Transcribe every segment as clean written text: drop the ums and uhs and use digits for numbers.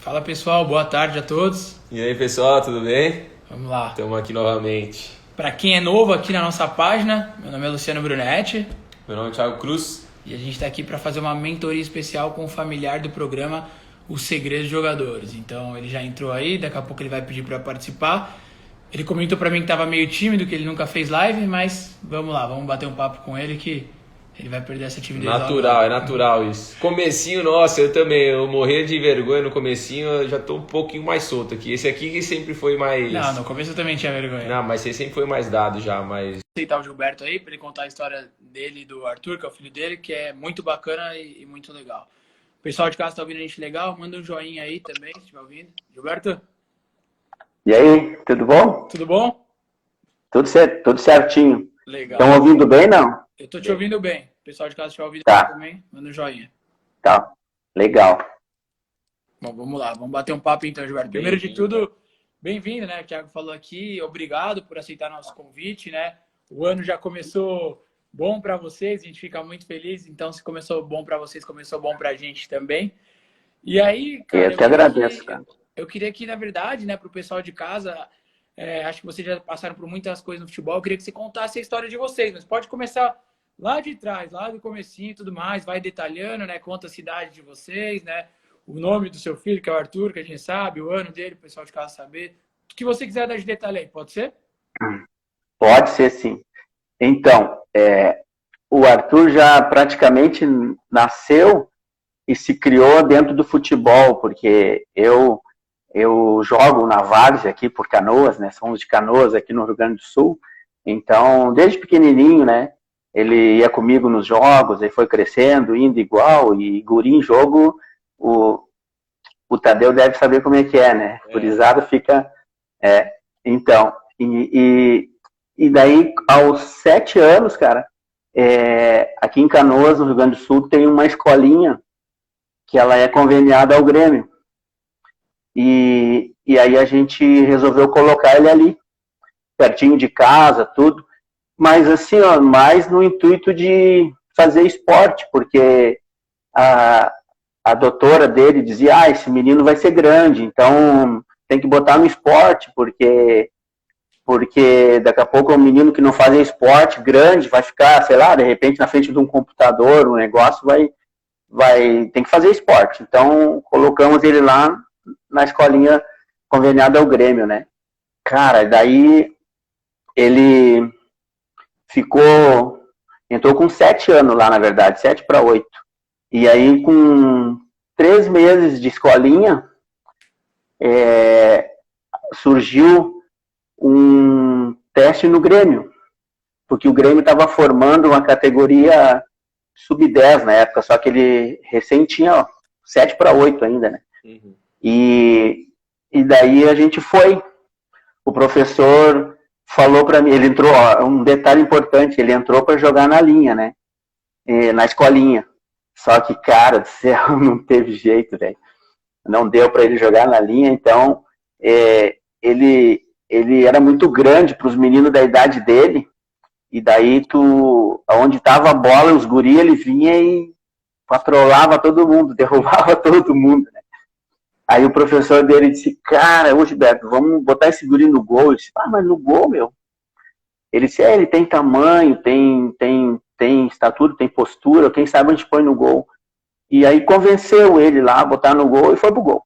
Fala pessoal, boa tarde a todos. E aí pessoal, tudo bem? Vamos lá. Estamos aqui novamente. Para quem é novo aqui na nossa página, meu nome é Luciano Brunetti. Meu nome é Thiago Cruz. E a gente está aqui para fazer uma mentoria especial com o familiar do programa Os Segredos dos Jogadores. Então ele já entrou aí, daqui a pouco ele vai pedir para participar. Ele comentou para mim que estava meio tímido, que ele nunca fez live, mas vamos lá, vamos bater um papo com ele que ele vai perder essa timidez. Natural, é natural isso. Comecinho, nossa, eu também, eu morria de vergonha no comecinho, eu já tô um pouquinho mais solto aqui. Esse aqui que sempre foi mais... Não, no começo eu também tinha vergonha. Não, mas esse sempre foi mais dado já, mas... Aceitar o Gilberto aí para ele contar a história dele e do Arthur, que é o filho dele, que é muito bacana e muito legal. O pessoal de casa tá ouvindo a gente legal, manda um joinha aí também, se estiver ouvindo. Gilberto? E aí, tudo bom? Tudo bom? Tudo certo, tudo certinho. Legal. Estão ouvindo bem, não? Eu tô te ouvindo bem. O pessoal de casa estiver ouvindo Tá. também, manda um joinha. Tá, legal. Bom, vamos lá, vamos bater um papo então, Gilberto. Primeiro de tudo, bem-vindo, né? O Thiago falou aqui, obrigado por aceitar nosso convite, né? O ano já começou bom para vocês, a gente fica muito feliz. Então, se começou bom para vocês, começou bom pra gente também. E aí, cara, Eu te agradeço, cara. Eu queria que, na verdade, né, pro pessoal de casa, acho que vocês já passaram por muitas coisas no futebol, eu queria que você contasse a história de vocês, mas pode começar lá de trás, lá do comecinho e tudo mais, vai detalhando, né? Conta a cidade de vocês, né? O nome do seu filho, que é o Arthur, que a gente sabe, o ano dele, o pessoal de casa saber. O que você quiser dar de detalhe aí, pode ser? Pode ser, sim. Então, o Arthur já praticamente nasceu e se criou dentro do futebol, porque eu jogo na várzea aqui por Canoas, né? Somos de Canoas aqui no Rio Grande do Sul. Então, desde pequenininho, né? Ele ia comigo nos jogos, ele foi crescendo, indo igual, e guri em jogo, o Tadeu deve saber como é que é, né? Gurizada fica... Então, e daí, aos 7 anos, cara, aqui em Canoas, no Rio Grande do Sul, tem uma escolinha que ela é conveniada ao Grêmio. E aí a gente resolveu colocar ele ali, pertinho de casa, tudo. Mas assim, ó, mais no intuito de fazer esporte, porque a doutora dele dizia, esse menino vai ser grande, então tem que botar no esporte, porque daqui a pouco é um menino que não faz esporte grande, vai ficar, sei lá, de repente na frente de um computador, um negócio, tem que fazer esporte. Então colocamos ele lá na escolinha conveniada ao Grêmio, né? Cara, daí ele entrou com 7 anos lá, na verdade, 7 para 8. E aí, com 3 meses de escolinha, surgiu um teste no Grêmio, porque o Grêmio estava formando uma categoria sub-10 na época, só que ele recém tinha 7 para 8 ainda, né? Uhum. E daí a gente foi. O professor falou para mim, ele entrou, um detalhe importante, ele entrou para jogar na linha, né? Na escolinha. Só que, cara do céu, não teve jeito, velho. Não deu para ele jogar na linha, então ele era muito grande para os meninos da idade dele, e daí onde tava a bola, os guri, ele vinha e patrolava todo mundo, derrubava todo mundo, né? Aí o professor dele disse, cara, ô Gilberto, vamos botar esse guri no gol. Eu disse, mas no gol, meu? Ele disse, ele tem tamanho, tem estatura, tem postura, quem sabe a gente põe no gol. E aí convenceu ele lá a botar no gol e foi pro gol.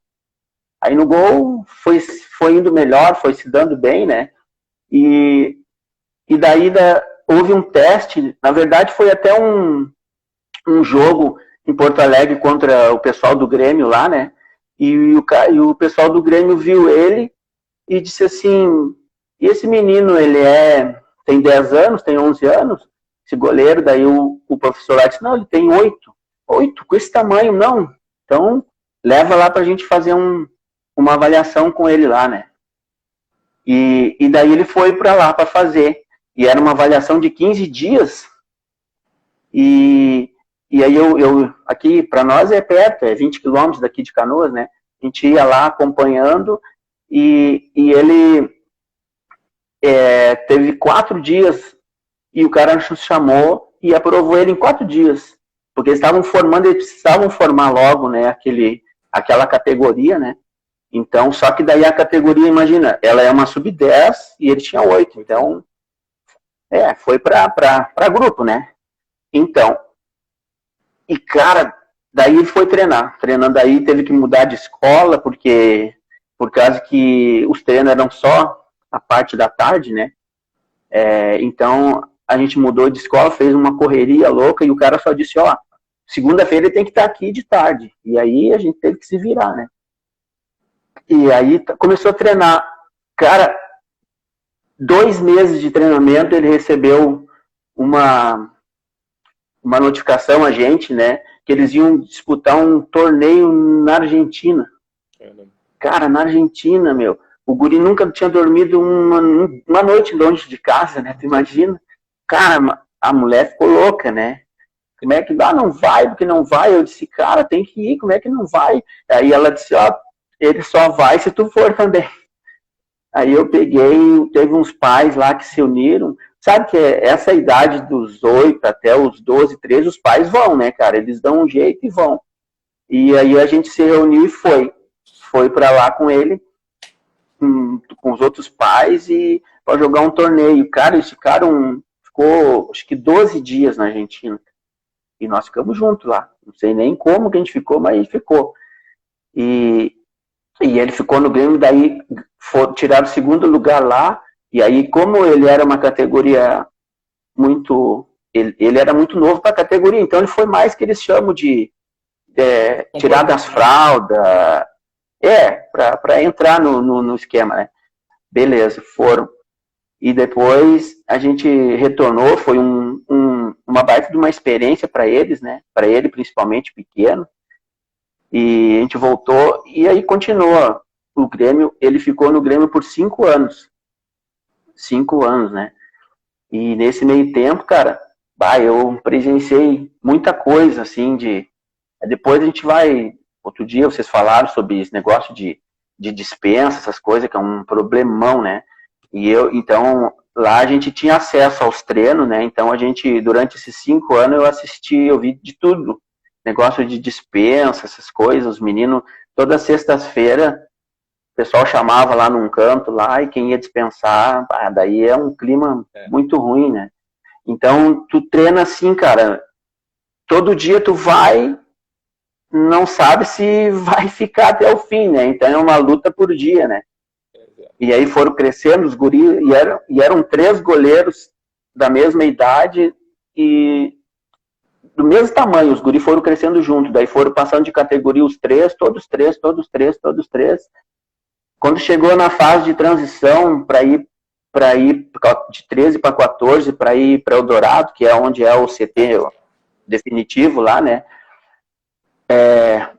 Aí no gol foi indo melhor, foi se dando bem, né? E daí houve um teste, na verdade foi até um jogo em Porto Alegre contra o pessoal do Grêmio lá, né? E o pessoal do Grêmio viu ele e disse assim, e esse menino, ele tem 10 anos, tem 11 anos, esse goleiro, daí o professor lá disse, não, ele tem 8, com esse tamanho, não. Então, leva lá pra gente fazer uma avaliação com ele lá, né? E daí ele foi pra lá pra fazer, e era uma avaliação de 15 dias, e aí aqui para nós é perto, é 20 quilômetros daqui de Canoas, né? A gente ia lá acompanhando e ele teve 4 dias e o cara nos chamou e aprovou ele em 4 dias. Porque eles precisavam formar logo, né, aquela categoria, né? Então, só que daí a categoria, imagina, ela é uma sub-10 e ele tinha 8. Então, foi para grupo, né? Então, e cara, daí ele foi treinar. Treinando aí, teve que mudar de escola, por causa que os treinos eram só a parte da tarde, né? Então, a gente mudou de escola, fez uma correria louca e o cara só disse, ó, segunda-feira ele tem que estar aqui de tarde. E aí a gente teve que se virar, né? E aí começou a treinar. Cara, 2 meses de treinamento, ele recebeu uma notificação a gente, né? Que eles iam disputar um torneio na Argentina. Cara, na Argentina, meu. O guri nunca tinha dormido uma noite longe de casa, né? Tu imagina? Cara, a mulher ficou louca, né? Como é que não vai, porque não vai? Eu disse, cara, tem que ir, como é que não vai? Aí ela disse, ó, ele só vai se tu for também. Aí eu peguei, teve uns pais lá que se uniram. Sabe que essa idade dos 8 até os 12, 13, os pais vão, né, cara? Eles dão um jeito e vão. E aí a gente se reuniu e foi. Foi pra lá com ele, com os outros pais, e pra jogar um torneio. Cara, eles ficou acho que 12 dias na Argentina. E nós ficamos juntos lá. Não sei nem como que a gente ficou, mas a gente ficou. E ele ficou no Grêmio, daí tiraram o 2º lugar lá, e aí como ele era uma categoria muito... Ele era muito novo para a categoria, então ele foi mais que eles chamam de tirar das fraldas, para entrar no esquema, né? Beleza, foram. E depois a gente retornou, foi uma baita de uma experiência para eles, né? Para ele, principalmente, pequeno. E a gente voltou, e aí continua o Grêmio. Ele ficou no Grêmio por 5 anos. 5 anos, né? E nesse meio tempo, cara, eu presenciei muita coisa, assim, Depois a gente vai... Outro dia vocês falaram sobre esse negócio de dispensa, essas coisas, que é um problemão, né? Então, lá a gente tinha acesso aos treinos, né? Então a gente, durante esses 5 anos, eu vi de tudo. Negócio de dispensa, essas coisas, os meninos, toda sexta-feira, o pessoal chamava lá num canto, lá, e quem ia dispensar, daí é um clima muito ruim, né? Então, tu treina assim, cara, todo dia tu vai, não sabe se vai ficar até o fim, né? Então é uma luta por dia, né? E aí foram crescendo os guris, e eram 3 goleiros da mesma idade e do mesmo tamanho, os guris foram crescendo junto, daí foram passando de categoria os 3, todos 3. Quando chegou na fase de transição para ir de 13 para 14, para ir para Eldorado, que é onde é o CT definitivo lá, né?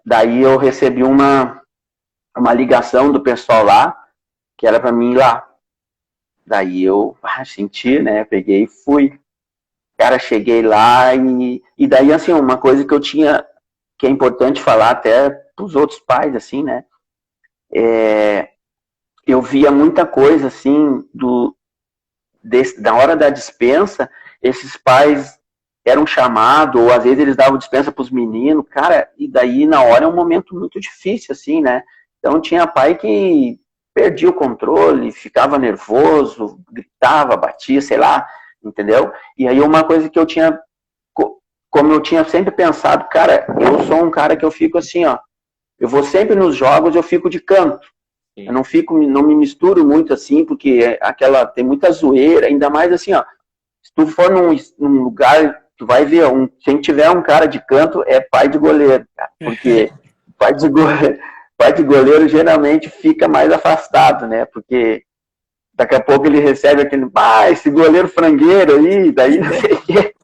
Daí eu recebi uma ligação do pessoal lá, que era para mim ir lá. Daí eu senti, né? Peguei e fui. Cara, cheguei lá e daí, assim, uma coisa que eu tinha, que é importante falar até pros outros pais, assim, né? Eu via muita coisa, assim, da hora da dispensa, esses pais eram chamados, ou às vezes eles davam dispensa pros meninos, cara, e daí na hora é um momento muito difícil, assim, né? Então tinha pai que perdia o controle, ficava nervoso, gritava, batia, sei lá, entendeu? E aí uma coisa que eu tinha, como eu tinha sempre pensado, cara, eu sou um cara que eu fico assim, ó, eu vou sempre nos jogos, eu fico de canto. Sim. Eu não me misturo muito assim, porque tem muita zoeira, ainda mais assim, ó, se tu for num lugar, tu vai ver, quem tiver um cara de canto é pai de goleiro, cara, porque pai de goleiro geralmente fica mais afastado, né, porque daqui a pouco ele recebe aquele, esse goleiro frangueiro aí, daí não sei o quê.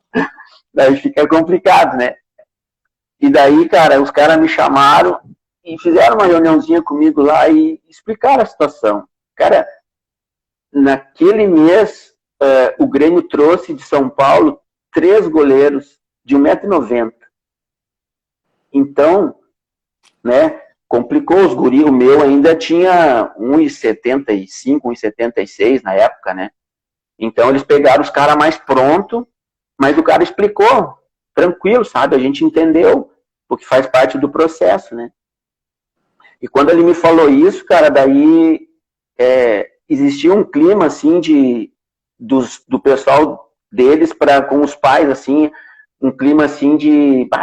Daí fica complicado, né? E daí, cara, os caras me chamaram e fizeram uma reuniãozinha comigo lá e explicaram a situação. Cara, naquele mês, o Grêmio trouxe de São Paulo 3 goleiros de 1,90 m. Então, né, complicou os guris. O meu ainda tinha 1,75, 1,76 na época, né? Então eles pegaram os caras mais pronto, mas o cara explicou, tranquilo, sabe? A gente entendeu, porque faz parte do processo, né? E quando ele me falou isso, cara, daí existia um clima, assim, do pessoal deles com os pais, assim, um clima, assim,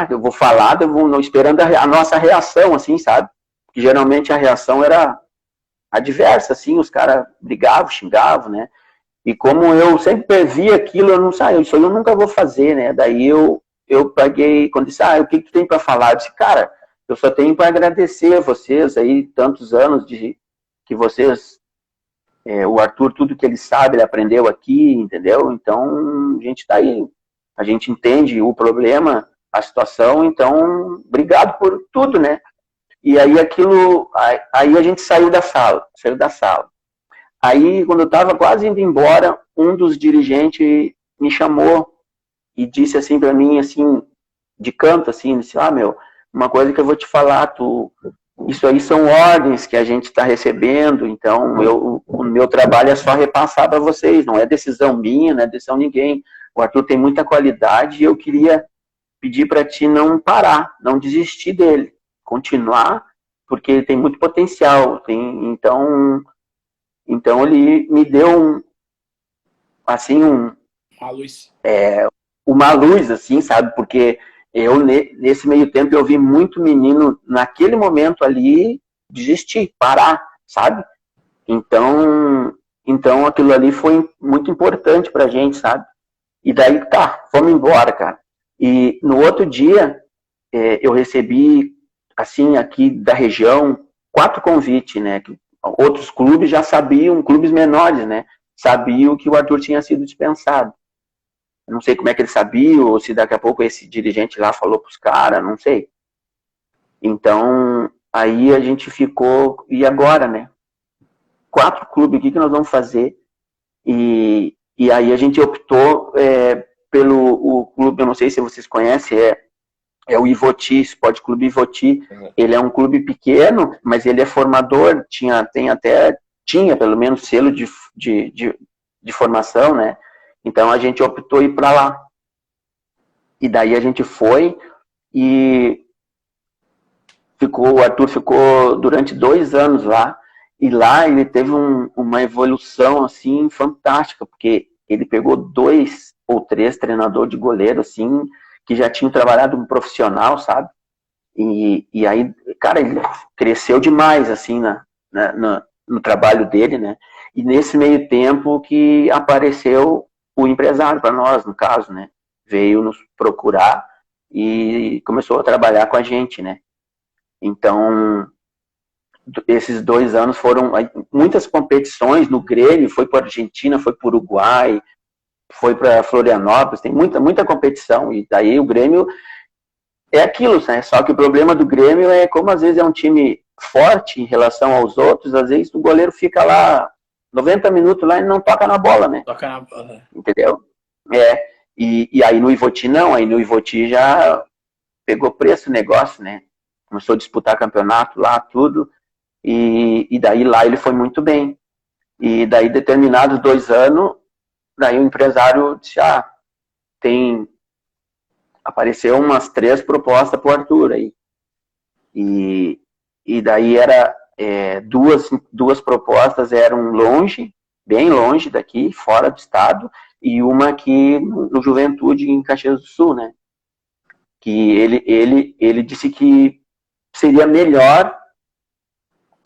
eu vou falar, não, esperando a nossa reação, assim, sabe? Que geralmente a reação era adversa, assim, os caras brigavam, xingavam, né? E como eu sempre previ aquilo, eu não sei, isso eu nunca vou fazer, né? Daí eu paguei, quando disse, o que tu tem para falar? Eu disse, cara, eu só tenho para agradecer a vocês aí, tantos anos que vocês, o Arthur, tudo que ele sabe, ele aprendeu aqui, entendeu? Então, a gente tá aí, a gente entende o problema, a situação, então, obrigado por tudo, né? E aí aí a gente saiu da sala. Aí, quando eu estava quase indo embora, um dos dirigentes me chamou e disse assim para mim, assim, de canto, assim, disse, uma coisa que eu vou te falar, isso aí são ordens que a gente está recebendo, então o meu trabalho é só repassar para vocês, não é decisão minha, não é decisão de ninguém. O Arthur tem muita qualidade e eu queria pedir para ti não parar, não desistir dele, continuar, porque ele tem muito potencial, então ele me deu uma luz, assim, sabe? Porque eu, nesse meio tempo, eu vi muito menino, naquele momento ali, desistir, parar, sabe? Então aquilo ali foi muito importante pra gente, sabe? E daí, vamos embora, cara. E no outro dia, eu recebi, assim, aqui da região, 4 convites, né? Outros clubes já sabiam, clubes menores, né? Sabiam que o Arthur tinha sido dispensado. Não sei como é que ele sabia, ou se daqui a pouco esse dirigente lá falou pros caras, não sei. Então, aí a gente ficou, e agora, né? 4 clubes, o que nós vamos fazer? E aí a gente optou pelo o clube, eu não sei se vocês conhecem, é o Ivoti, Esporte Clube Ivoti. Ele é um clube pequeno, mas ele é formador, tinha pelo menos selo de formação, né? Então a gente optou ir para lá. E daí a gente foi e o Arthur ficou durante 2 anos lá. E lá ele teve uma evolução assim fantástica, porque ele pegou 2 ou 3 treinadores de goleiro assim, que já tinham trabalhado no profissional, sabe? E aí, cara, ele cresceu demais assim no trabalho dele, né? E nesse meio tempo que apareceu o empresário para nós, no caso, né? Veio nos procurar e começou a trabalhar com a gente, né? Então, esses 2 anos foram muitas competições no Grêmio, foi para a Argentina, foi para o Uruguai, foi para Florianópolis, tem muita competição, e daí o Grêmio é aquilo, né? Só que o problema do Grêmio é como às vezes é um time forte em relação aos outros, às vezes o goleiro fica lá 90 minutos lá e não toca na bola, né? Toca na bola. Entendeu? E aí no Ivoti não, aí no Ivoti já pegou preço o negócio, né? Começou a disputar campeonato lá, tudo, e daí lá ele foi muito bem. E daí determinados 2 anos, daí o empresário disse, apareceu umas 3 propostas pro Arthur aí. E daí era duas propostas eram longe, bem longe daqui, fora do estado, e uma aqui no Juventude, em Caxias do Sul, né? Que ele disse que seria melhor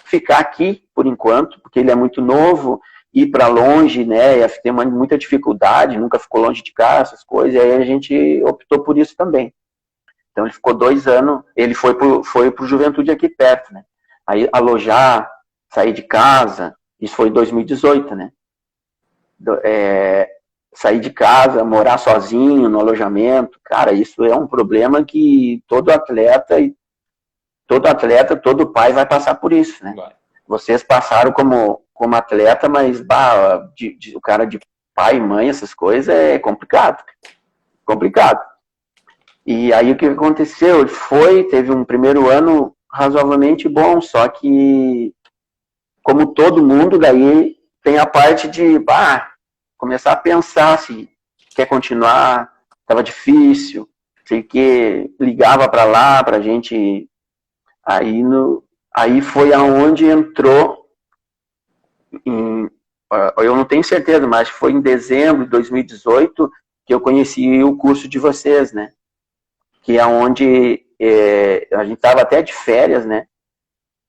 ficar aqui por enquanto, porque ele é muito novo, ir para longe, né, ia ter muita dificuldade, nunca ficou longe de casa, essas coisas, e aí a gente optou por isso também. Então ele ficou 2 anos, ele foi pro Juventude aqui perto, né? Aí alojar, sair de casa, isso foi em 2018, né? Sair de casa, morar sozinho no alojamento, cara, isso é um problema que todo atleta, todo pai vai passar por isso, né? Vai. Vocês passaram como atleta, mas o cara de pai e mãe, essas coisas, é complicado. Complicado. E aí o que aconteceu? Ele teve um primeiro ano razoavelmente bom, só que, como todo mundo, daí tem a parte de começar a pensar se quer continuar, estava difícil, sei que ligava para lá, pra gente. Aí Aí foi aonde entrou, eu não tenho certeza, mas foi em dezembro de 2018 que eu conheci o curso de vocês, né? Que é onde a gente estava até de férias, né?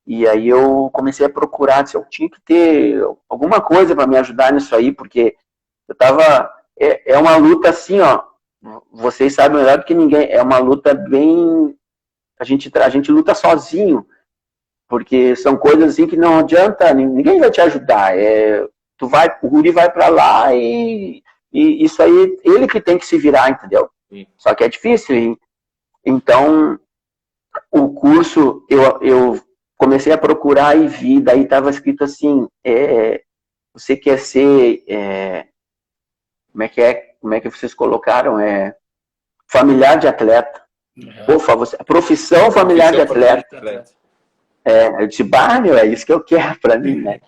E aí eu comecei a procurar se eu tinha que ter alguma coisa para me ajudar nisso aí, porque eu tava... É uma luta assim, ó, vocês sabem melhor do que ninguém, é uma luta bem... A gente luta sozinho, porque são coisas assim que não adianta, ninguém vai te ajudar. O guri vai para lá e isso aí, ele que tem que se virar, entendeu? Só que é difícil, hein? Então, o curso, eu comecei a procurar e vi, daí estava escrito assim, você quer ser, como é que vocês colocaram? Familiar de atleta. Profissão familiar de atleta. Eu disse, meu, é isso que eu quero pra mim, né?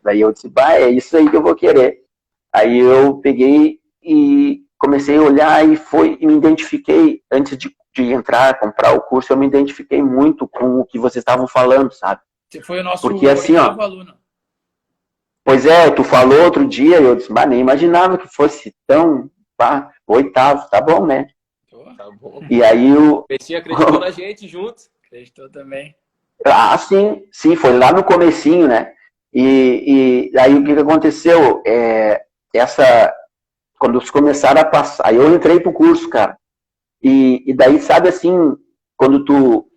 Daí eu disse, é isso aí que eu vou querer. Aí eu peguei e comecei a olhar e me identifiquei, antes de entrar, comprar o curso, eu me identifiquei muito com o que vocês estavam falando, sabe? Você foi o nosso porque, assim, ó, aluno. Pois tu falou outro dia e eu disse, nem imaginava que fosse tão, oitavo, tá bom, né? Tá bom. E aí o Petinho acreditou na gente junto. Acreditou também. Sim, foi lá no comecinho, né? E aí o que aconteceu? Quando eles começaram a passar, aí eu entrei pro curso, cara. E daí, sabe assim, quando tu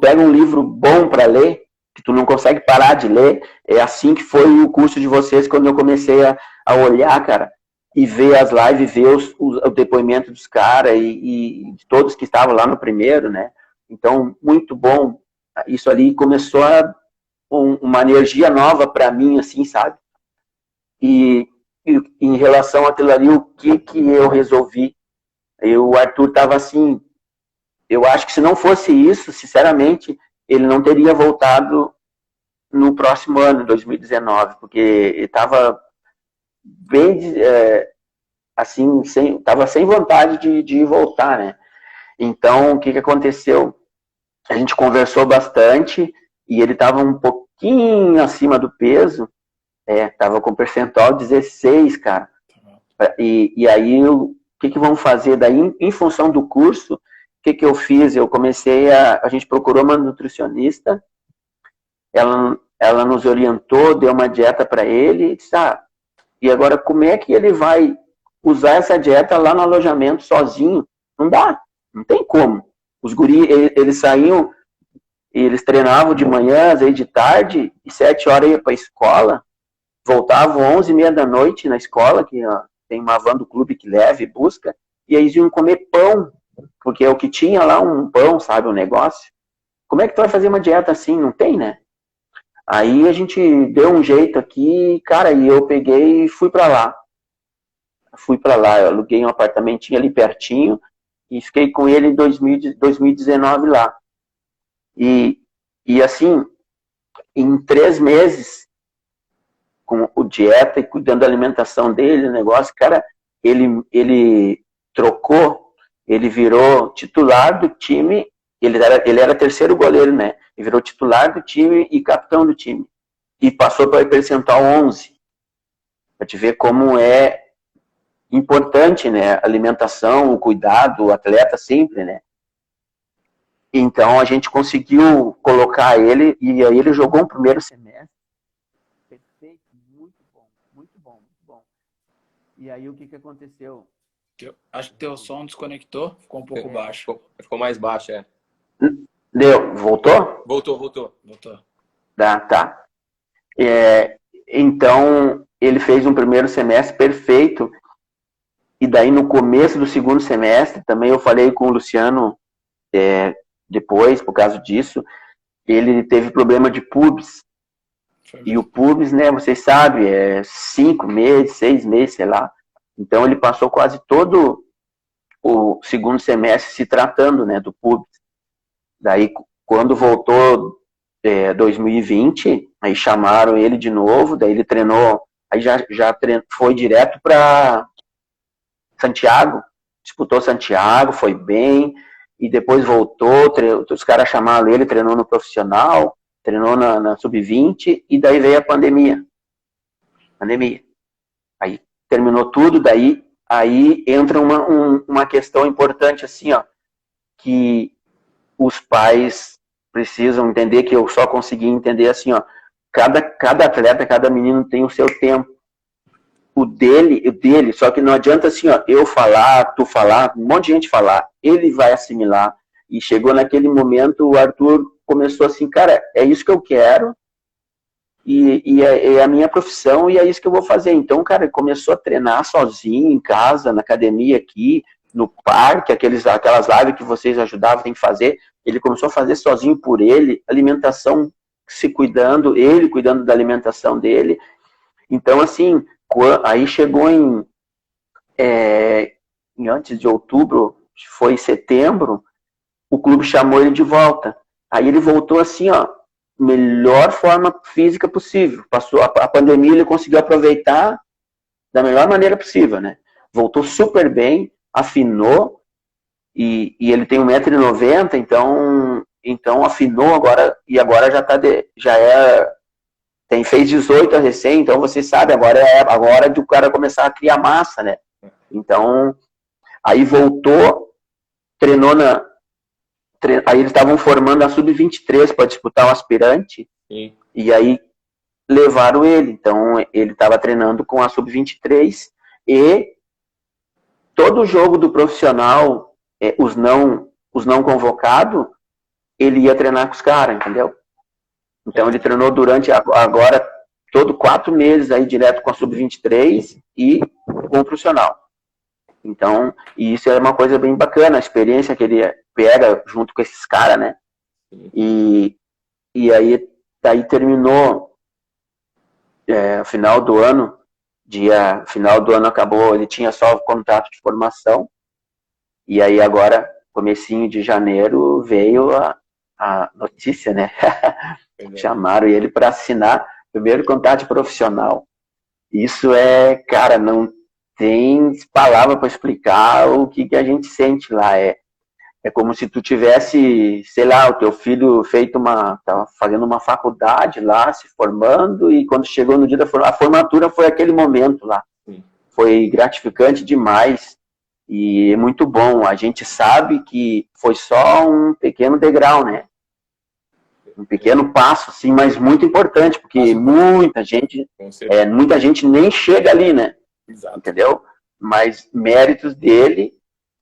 pega um livro bom para ler, que tu não consegue parar de ler, é assim que foi o curso de vocês, quando eu comecei a olhar, cara, e ver as lives, ver o depoimento dos caras e de todos que estavam lá no primeiro, né? Então, muito bom. Isso ali começou uma energia nova para mim, assim, sabe? E em relação àquilo ali, o que eu resolvi? O Arthur estava assim, eu acho que se não fosse isso, sinceramente, ele não teria voltado no próximo ano, 2019, porque ele estava bem, assim, estava sem vontade de voltar, né? Então, o que aconteceu? A gente conversou bastante e ele estava um pouquinho acima do peso, estava com percentual 16, cara. E aí, o que vamos fazer? Daí, em função do curso, o que eu fiz? Eu comecei a gente procurou uma nutricionista, ela nos orientou, deu uma dieta para ele, e disse, e agora como é que ele vai usar essa dieta lá no alojamento sozinho? Não dá, não tem como. Os guris, eles saíam, eles treinavam de manhã, às vezes de tarde, e 7 horas ia para a escola, voltavam 11h30 da noite na escola, que tem uma van do clube que leva e busca, e eles iam comer pão, porque é o que tinha lá, um pão, sabe, um negócio. Como é que tu vai fazer uma dieta assim? Não tem, né? Aí a gente deu um jeito aqui, cara, e eu peguei e fui pra lá. Eu aluguei um apartamentinho ali pertinho e fiquei com ele em 2019 lá. E assim, em 3 meses, com o dieta e cuidando da alimentação dele, o negócio, cara, ele trocou, ele virou titular do time, ele era terceiro goleiro, né? Ele virou titular do time e capitão do time. E passou para o percentual 11. Para te ver como é importante, né? A alimentação, o cuidado, o atleta sempre, né? Então a gente conseguiu colocar ele e aí ele jogou um primeiro semestre. Perfeito, muito bom, muito bom, muito bom. E aí o que aconteceu? Acho que teu som desconectou, ficou um pouco baixo. Ficou mais baixo, Deu, voltou? Voltou. Tá. Então, ele fez um primeiro semestre perfeito, e daí no começo do segundo semestre, também eu falei com o Luciano, depois, por causa disso, ele teve problema de pubis. E o pubis, né, vocês sabem, 5 meses, 6 meses, sei lá. Então ele passou quase todo o segundo semestre se tratando, né, do pubis. Daí, quando voltou 2020, aí chamaram ele de novo, daí ele treinou, aí já foi direto para Santiago, disputou Santiago, foi bem, e depois voltou, os caras chamaram ele, treinou no profissional, treinou na sub-20, e daí veio a pandemia. Aí terminou tudo, daí aí entra uma questão importante assim, ó, que os pais precisam entender, que eu só consegui entender assim, ó, cada atleta, cada menino tem o seu tempo. O dele, só que não adianta assim, ó, eu falar, tu falar, um monte de gente falar, ele vai assimilar. E chegou naquele momento, o Arthur começou assim, cara, é isso que eu quero, é a minha profissão, e é isso que eu vou fazer. Então, cara, ele começou a treinar sozinho, em casa, na academia aqui, no parque, aquelas lives que vocês ajudavam, tem que fazer. Ele começou a fazer sozinho por ele, alimentação, se cuidando, ele cuidando da alimentação dele. Então, assim, aí chegou antes de outubro, foi em setembro, o clube chamou ele de volta. Aí ele voltou assim, ó, melhor forma física possível. Passou a pandemia, ele conseguiu aproveitar da melhor maneira possível, né? Voltou super bem, afinou, e ele tem 1,90 m, então afinou agora, e agora fez 18 recém, então você sabe, agora é a hora do cara começar a criar massa, né? Então, aí voltou, treinou aí eles estavam formando a sub-23 para disputar o aspirante. Sim. E aí levaram ele. Então ele estava treinando com a sub-23 e todo jogo do profissional, os não convocados, ele ia treinar com os caras, entendeu? Então ele treinou durante agora todo 4 meses aí direto com a sub-23 e com o profissional. Então, e isso é uma coisa bem bacana, a experiência que ele pega junto com esses caras, né? E aí terminou final do ano acabou, ele tinha só o contrato de formação, e aí agora, comecinho de janeiro, veio a notícia, né? Chamaram ele para assinar o primeiro contrato profissional. Isso cara, não tem palavra para explicar o que a gente sente lá. É como se tu tivesse, sei lá, o teu filho tava fazendo uma faculdade lá, se formando, e quando chegou no dia da formatura, a formatura foi aquele momento lá. Sim. Foi gratificante demais e é muito bom. A gente sabe que foi só um pequeno degrau, né? Um pequeno passo, sim, mas muito importante, porque muita gente nem chega ali, né? Exato. Entendeu? Mas méritos dele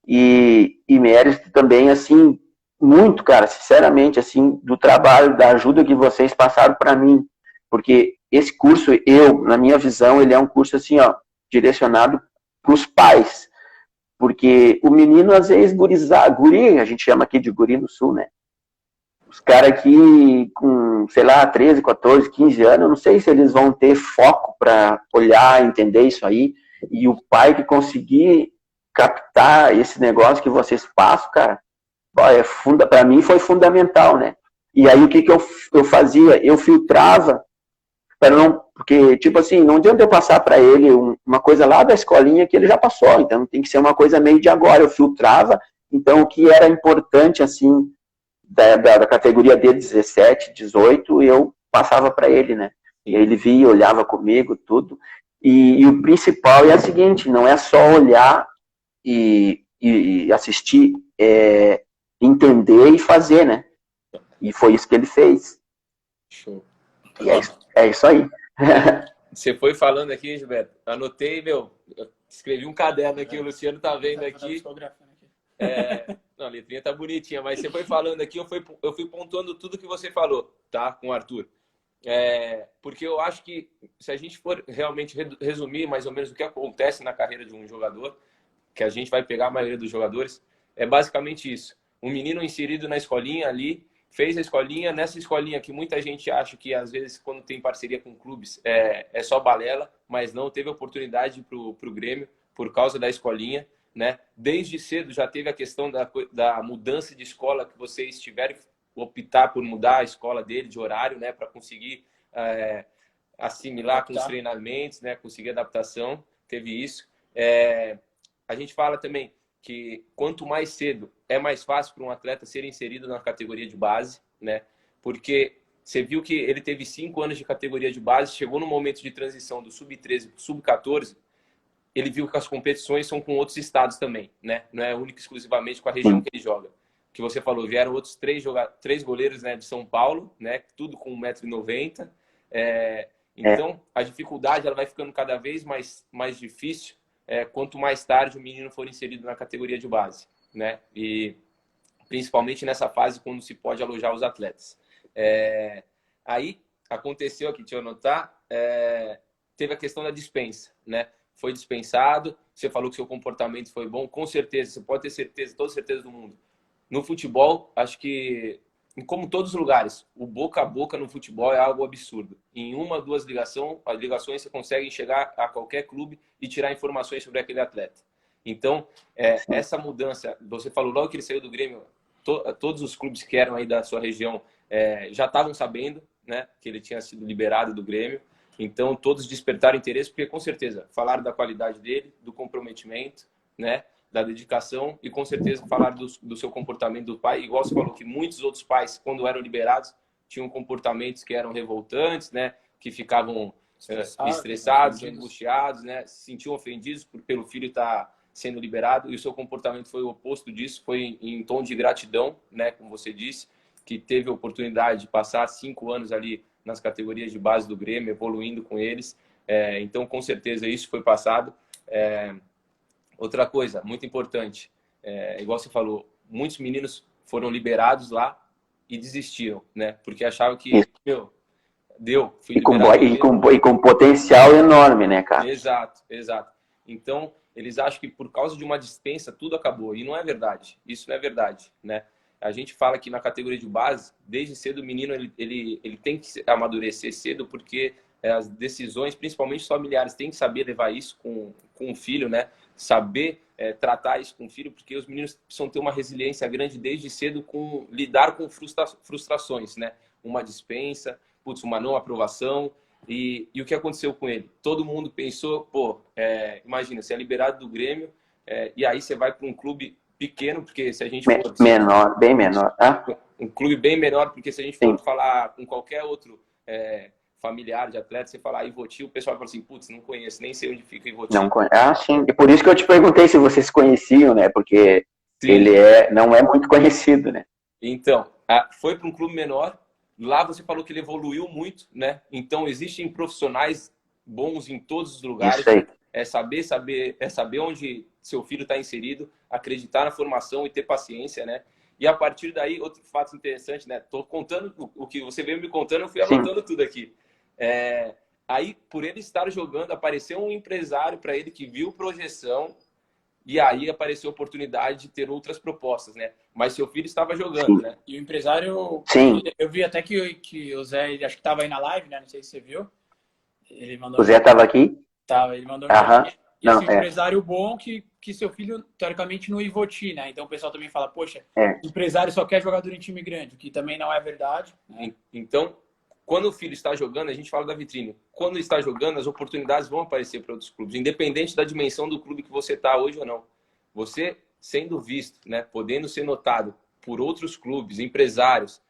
e mérito também, assim, muito, cara, sinceramente, assim, do trabalho, da ajuda que vocês passaram para mim, porque esse curso, na minha visão, ele é um curso, assim, ó, direcionado para os pais, porque o menino, às vezes, guri, a gente chama aqui de guri no sul, né? Os caras aqui com, sei lá, 13, 14, 15 anos, eu não sei se eles vão ter foco para olhar, entender isso aí, e o pai que conseguir captar esse negócio que vocês passam, cara, para mim foi fundamental, né? E aí o que eu fazia? Eu filtrava, porque, tipo assim, não adianta eu passar para ele uma coisa lá da escolinha que ele já passou, então tem que ser uma coisa meio de agora. Eu filtrava, então o que era importante, assim, da categoria D, 17, 18, eu passava para ele, né? E ele via, olhava comigo, tudo. E o principal é o seguinte, não é só olhar e assistir, entender e fazer, né? E foi isso que ele fez. Show. E é isso aí. Você foi falando aqui, Gilberto, anotei, eu escrevi um caderno aqui, o Luciano tá vendo aqui. Não, a letrinha tá bonitinha, mas você foi falando aqui, eu fui pontuando tudo que você falou, tá? Com o Arthur. Porque eu acho que se a gente for realmente resumir mais ou menos o que acontece na carreira de um jogador, que a gente vai pegar a maioria dos jogadores, é basicamente isso. Um menino inserido na escolinha ali, fez a escolinha, nessa escolinha que muita gente acha que às vezes quando tem parceria com clubes é só balela, mas não, teve oportunidade pro Grêmio por causa da escolinha, né? Desde cedo já teve a questão da mudança de escola, que vocês tiveram que optar por mudar a escola dele de horário, né, para conseguir assimilar com os treinamentos, né, conseguir adaptação, teve isso. A gente fala também que quanto mais cedo é mais fácil para um atleta ser inserido na categoria de base, né? Porque você viu que ele teve 5 anos de categoria de base, chegou no momento de transição do sub-13 para o sub-14, ele viu que as competições são com outros estados também, né? Não é único exclusivamente com a região que ele joga. Que você falou, vieram outros 3 goleiros, né, de São Paulo, né? Tudo com 1,90 m. Então, a dificuldade ela vai ficando cada vez mais difícil quanto mais tarde o menino for inserido na categoria de base, né? E principalmente nessa fase quando se pode alojar os atletas. Aí aconteceu aqui, deixa eu anotar, teve a questão da dispensa, né? Foi dispensado, você falou que seu comportamento foi bom, com certeza, você pode ter certeza, toda certeza do mundo. No futebol, acho que, como todos os lugares, o boca a boca no futebol é algo absurdo. Em 1 ou 2 ligações você consegue chegar a qualquer clube e tirar informações sobre aquele atleta. Então, essa mudança, você falou logo que ele saiu do Grêmio, todos os clubes que eram aí da sua região já estavam sabendo, né, que ele tinha sido liberado do Grêmio. Então, todos despertaram interesse, porque, com certeza, falaram da qualidade dele, do comprometimento, né, da dedicação e, com certeza, falaram do seu comportamento do pai. Igual você falou que muitos outros pais, quando eram liberados, tinham comportamentos que eram revoltantes, né, que ficavam estressados, angustiados, né, se sentiam ofendidos pelo filho estar sendo liberado. E o seu comportamento foi o oposto disso, foi em tom de gratidão, né, como você disse, que teve a oportunidade de passar 5 anos ali nas categorias de base do Grêmio, evoluindo com eles. Então, com certeza, isso foi passado. Outra coisa, muito importante, igual você falou, muitos meninos foram liberados lá e desistiram, né? Porque achavam que, fui liberado. E com potencial enorme, né, cara? Exato. Então, eles acham que por causa de uma dispensa, tudo acabou. E não é verdade. Isso não é verdade, né? A gente fala que na categoria de base, desde cedo o menino ele tem que amadurecer cedo, porque as decisões, principalmente familiares, tem que saber levar isso com o filho, né? Saber tratar isso com o filho, porque os meninos precisam ter uma resiliência grande desde cedo com lidar com frustrações, né? Uma dispensa, uma não aprovação. E o que aconteceu com ele? Todo mundo pensou, imagina, você é liberado do Grêmio e aí você vai para um clube pequeno, porque se a gente for... Menor, bem menor, tá? Um clube bem menor, porque se a gente for falar com qualquer outro familiar de atleta, você falar Ivoti, o pessoal fala assim, putz, não conheço, nem sei onde fica Ivoti. Sim. E por isso que eu te perguntei se vocês conheciam, né? Porque ele não é muito conhecido, né? Então, foi para um clube menor, lá você falou que ele evoluiu muito, né? Então, existem profissionais bons em todos os lugares. Isso aí. É saber onde seu filho está inserido, acreditar na formação e ter paciência, né? E a partir daí, outro fato interessante, né? Tô contando o que você veio me contando, eu fui anotando tudo aqui. Aí, por ele estar jogando, apareceu um empresário para ele que viu projeção e aí apareceu a oportunidade de ter outras propostas, né? Mas seu filho estava jogando, né? E o empresário, eu vi até que o Zé, acho que estava aí na live, né? Não sei se você viu. Ele mandou o Zé estava aqui? Tava, ele mandou empresário bom que seu filho, teoricamente, no Ivoti, né? Então o pessoal também fala, poxa, o empresário só quer jogador em time grande, o que também não é verdade. Né? Então, quando o filho está jogando, a gente fala da vitrine. Quando está jogando, as oportunidades vão aparecer para outros clubes, independente da dimensão do clube que você está hoje ou não. Você sendo visto, né, podendo ser notado por outros clubes, empresários,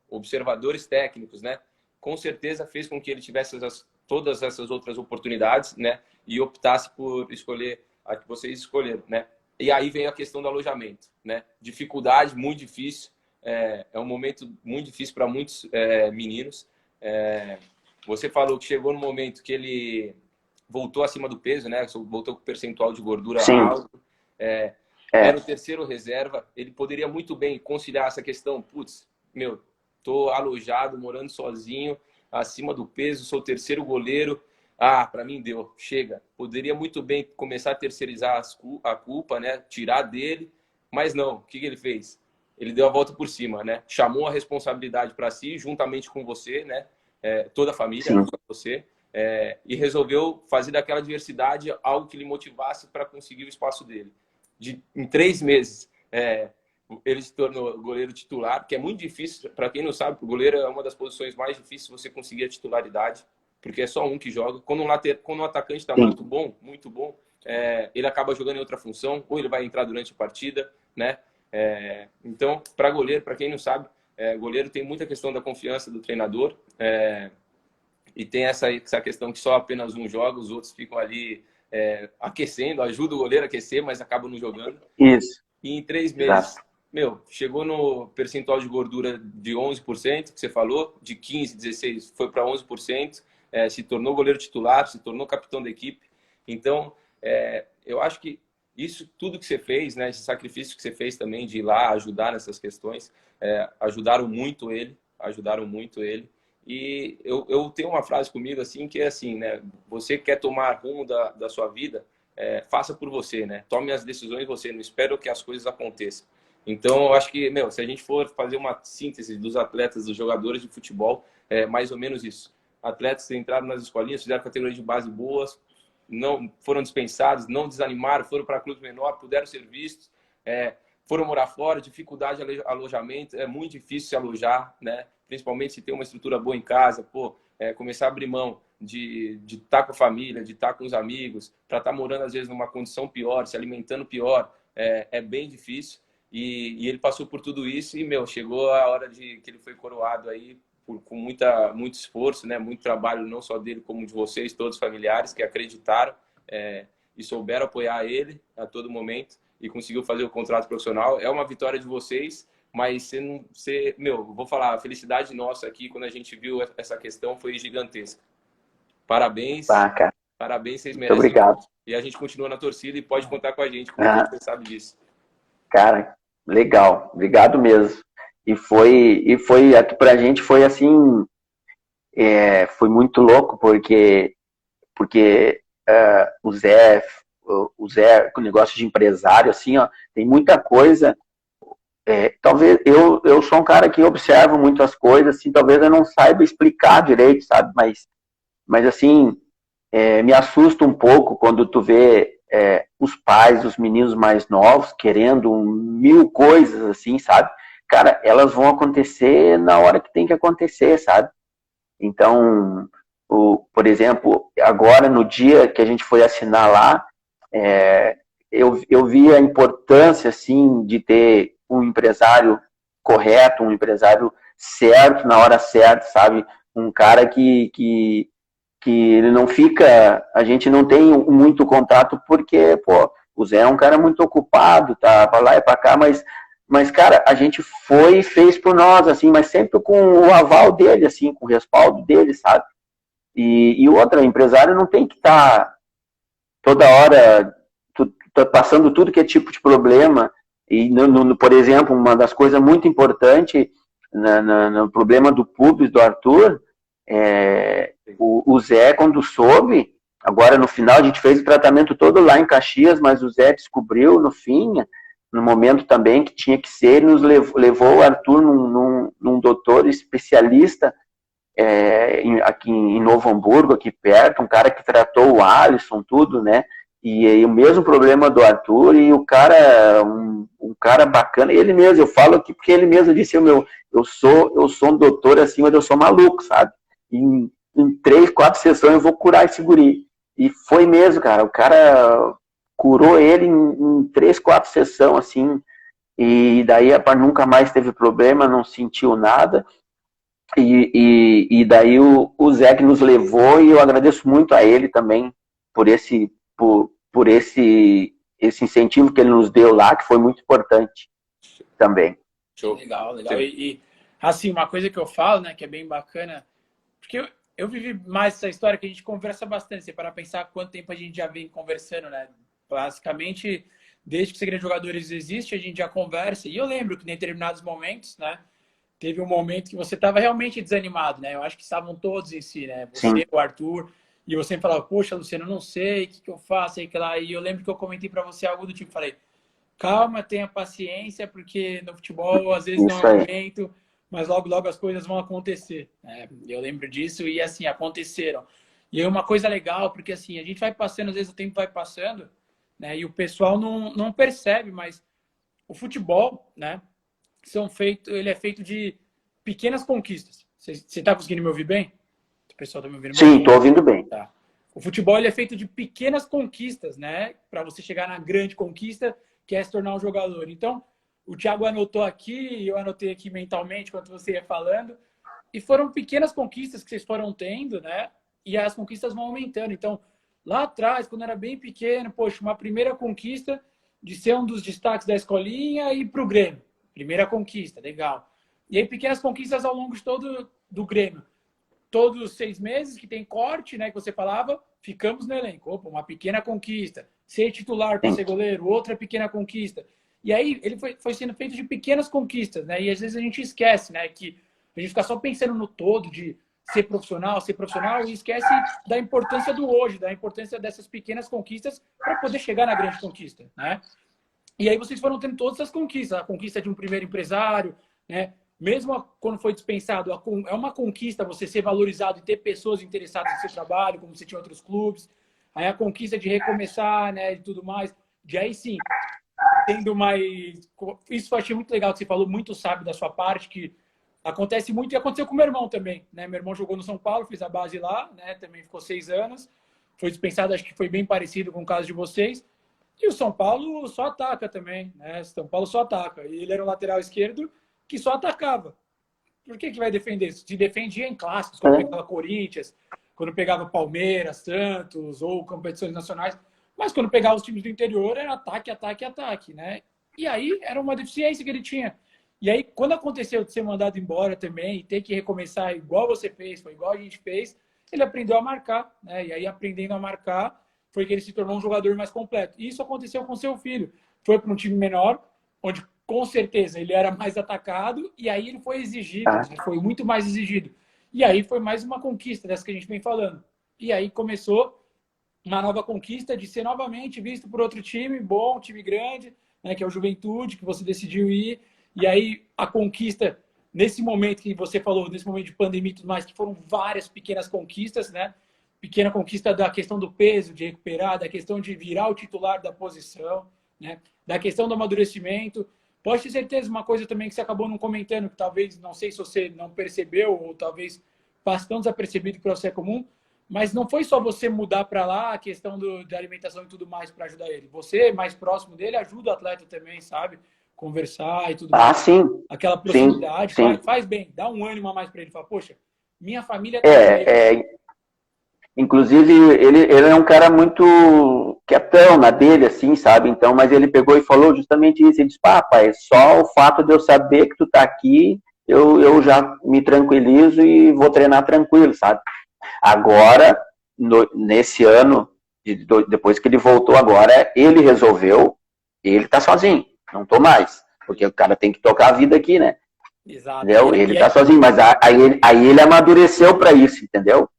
observadores técnicos, né, com certeza fez com que ele tivesse todas essas outras oportunidades, né, e optasse por escolher a que vocês escolheram, né. E aí vem a questão do alojamento, né, dificuldade muito difícil. É um momento muito difícil para muitos meninos. Você falou que chegou no momento que ele voltou acima do peso, né? Voltou com percentual de gordura alto. Era o terceiro reserva. Ele poderia muito bem conciliar essa questão. Putz, tô alojado, morando sozinho, acima do peso, sou o terceiro goleiro. Para mim deu, chega. Poderia muito bem começar a terceirizar a culpa, né? Tirar dele. Mas não, o que ele fez? Ele deu a volta por cima, né? Chamou a responsabilidade para si, juntamente com você, né? Toda a família, você, e resolveu fazer daquela adversidade algo que lhe motivasse para conseguir o espaço dele. Em 3 meses, ele se tornou goleiro titular, que é muito difícil, para quem não sabe, o goleiro é uma das posições mais difíceis você conseguir a titularidade, porque é só um que joga. Quando um atacante está muito bom, ele acaba jogando em outra função, ou ele vai entrar durante a partida, né? Então, para goleiro, para quem não sabe, goleiro tem muita questão da confiança do treinador, e tem essa questão que só apenas um joga, os outros ficam ali aquecendo, ajuda o goleiro a aquecer, mas acabam não jogando. Isso. E em 3 meses, chegou no percentual de gordura de 11%, que você falou, de 15, 16, foi para 11%, se tornou goleiro titular, se tornou capitão da equipe. Então, eu acho que isso tudo que você fez, né, esse sacrifício que você fez também de ir lá ajudar nessas questões, ajudaram muito ele. E eu tenho uma frase comigo assim, que é assim, né, você quer tomar rumo da sua vida, faça por você, né? Tome as decisões você, não espere que as coisas aconteçam. Então, eu acho que, se a gente for fazer uma síntese dos atletas, dos jogadores de futebol, é mais ou menos isso. Atletas que entraram nas escolinhas, fizeram categorias de base boas, não foram dispensados, não desanimaram, foram para clubes menores, puderam ser vistos, foram morar fora, dificuldade de alojamento, é muito difícil se alojar, né? Principalmente se tem uma estrutura boa em casa, começar a abrir mão de estar com a família, de estar com os amigos, para estar morando às vezes numa condição pior, se alimentando pior, é bem difícil. E ele passou por tudo isso e, chegou a hora de que ele foi coroado aí com muito esforço, né? Muito trabalho, não só dele, como de vocês, todos os familiares que acreditaram e souberam apoiar ele a todo momento e conseguiu fazer o contrato profissional. É uma vitória de vocês, mas vou falar, a felicidade nossa aqui, quando a gente viu essa questão, foi gigantesca. Parabéns. Cara. Parabéns, vocês merecem. Muito obrigado. E a gente continua na torcida e pode contar com a gente, como você sabe disso. Cara, legal. Obrigado mesmo. E foi aqui pra gente foi assim, foi muito louco, porque o Zé, com o negócio de empresário, assim, ó, tem muita coisa. Talvez eu sou um cara que observo muitas coisas, assim, talvez eu não saiba explicar direito, sabe? Mas assim, me assusta um pouco quando tu vê os pais, os meninos mais novos querendo 1000 coisas, assim, sabe? Cara, elas vão acontecer na hora que tem que acontecer, sabe? Então, por exemplo, agora no dia que a gente foi assinar lá, eu vi a importância, assim, de ter um empresário correto, um empresário certo, na hora certa, sabe? Um cara que ele não fica... A gente não tem muito contato porque, o Zé é um cara muito ocupado, tá pra lá e pra cá, mas, cara, a gente foi e fez por nós, assim, mas sempre com o aval dele, assim, com o respaldo dele, sabe? E outra, o empresário não tem que estar toda hora passando tudo que é tipo de problema. E, por exemplo, uma das coisas muito importantes no problema do pubis do Arthur, o Zé, quando soube, agora no final a gente fez o tratamento todo lá em Caxias, mas o Zé descobriu no fim, no momento também que tinha que ser, ele nos levou o Arthur num doutor especialista aqui em Novo Hamburgo, aqui perto, um cara que tratou o Alisson, tudo, né? E o mesmo problema do Arthur, e o cara, um cara bacana, ele mesmo, eu falo aqui porque ele mesmo disse, eu sou um doutor assim, mas eu sou maluco, sabe? Em 3, 4 sessões eu vou curar esse guri. E foi mesmo, cara, o cara curou ele em 3, 4 sessões, assim, e daí nunca mais teve problema, não sentiu nada. E daí o Zé que nos levou, e eu agradeço muito a ele também por esse incentivo que ele nos deu lá, que foi muito importante também. Show. Legal. E assim, uma coisa que eu falo, né, que é bem bacana, porque eu vivi mais essa história que a gente conversa bastante, você para pensar quanto tempo a gente já vem conversando, né? Basicamente, desde que o Segredo de Jogadores existe, a gente já conversa. E eu lembro que em determinados momentos, né, teve um momento que você estava realmente desanimado, né? Eu acho que estavam todos em si, né? Você, sim, o Arthur, e você falava, poxa, Luciano, eu não sei, o que eu faço, aí que lá. E eu lembro que eu comentei para você algo do tipo, falei, calma, tenha paciência, porque no futebol às vezes não é o momento, mas logo, logo as coisas vão acontecer. Eu lembro disso e assim, aconteceram. E é uma coisa legal, porque assim, a gente vai passando, às vezes o tempo vai passando, né? E o pessoal não percebe, mas o futebol, né? Ele é feito de pequenas conquistas. Você está conseguindo me ouvir bem? O pessoal está me ouvindo bem? Sim, estou ouvindo bem. Tá. o futebol ele é feito de pequenas conquistas, né? Para você chegar na grande conquista, que é se tornar um jogador. Então, o Thiago anotou aqui, eu anotei aqui mentalmente enquanto você ia falando, e foram pequenas conquistas que vocês foram tendo, né? E as conquistas vão aumentando. Então, lá atrás, quando era bem pequeno, poxa, uma primeira conquista de ser um dos destaques da escolinha e ir para o Grêmio. Primeira conquista, legal. E aí, pequenas conquistas ao longo de todo do Grêmio. Todos os 6 meses que tem corte, né, que você falava, ficamos no elenco. Opa, uma pequena conquista. Ser titular para ser goleiro, outra pequena conquista. E aí, ele foi sendo feito de pequenas conquistas, né? E às vezes a gente esquece, né, que a gente fica só pensando no todo de ser profissional, e esquece da importância do hoje, da importância dessas pequenas conquistas para poder chegar na grande conquista, né? E aí vocês foram tendo todas essas conquistas, a conquista de um primeiro empresário, né? Mesmo quando foi dispensado, é uma conquista você ser valorizado e ter pessoas interessadas no seu trabalho, como você tinha em outros clubes. Aí a conquista de recomeçar, né, e tudo mais. De aí sim, tendo mais... Isso eu achei muito legal que você falou, muito sábio da sua parte, que acontece muito, e aconteceu com meu irmão também, né? Meu irmão jogou no São Paulo, fez a base lá, né? Também ficou 6 anos. Foi dispensado, acho que foi bem parecido com o caso de vocês. E o São Paulo só ataca também, né? São Paulo só ataca. E ele era um lateral esquerdo que só atacava. Por que vai defender? Se defendia em clássicos, quando pegava Corinthians, quando pegava Palmeiras, Santos ou competições nacionais. Mas quando pegava os times do interior, era ataque, ataque, ataque, né? E aí era uma deficiência que ele tinha. E aí, quando aconteceu de ser mandado embora também e ter que recomeçar igual você fez, foi igual a gente fez, ele aprendeu a marcar, né? E aí, aprendendo a marcar, foi que ele se tornou um jogador mais completo. E isso aconteceu com seu filho. Foi para um time menor, onde com certeza ele era mais atacado, e aí ele foi exigido, né? Foi muito mais exigido. E aí foi mais uma conquista dessa que a gente vem falando. E aí começou uma nova conquista de ser novamente visto por outro time bom, time grande, né, que é o Juventude, que você decidiu ir. E aí a conquista, nesse momento que você falou, nesse momento de pandemia e tudo mais, que foram várias pequenas conquistas, né? Pequena conquista da questão do peso, de recuperar, da questão de virar o titular da posição, né? Da questão do amadurecimento. Pode ter certeza, uma coisa também que você acabou não comentando, que talvez, não sei se você não percebeu, ou talvez passe tão desapercebido para você é comum, mas não foi só você mudar para lá a questão da alimentação e tudo mais para ajudar ele. Você, mais próximo dele, ajuda o atleta também, sabe? Conversar e tudo mais. Sim. Aquela proximidade, sim. Faz bem, dá um ânimo a mais para ele. Fala, poxa, minha família tá inclusive, ele é um cara muito quietão na dele, assim, sabe? Então, mas ele pegou e falou justamente isso. Ele disse, pai, só o fato de eu saber que tu tá aqui, eu já me tranquilizo e vou treinar tranquilo, sabe? Agora, nesse ano, depois que ele voltou agora, ele resolveu, ele tá sozinho, não tô mais, porque o cara tem que tocar a vida aqui, né? Exato. Entendeu? Ele tá sozinho, mas aí ele amadureceu para isso, entendeu?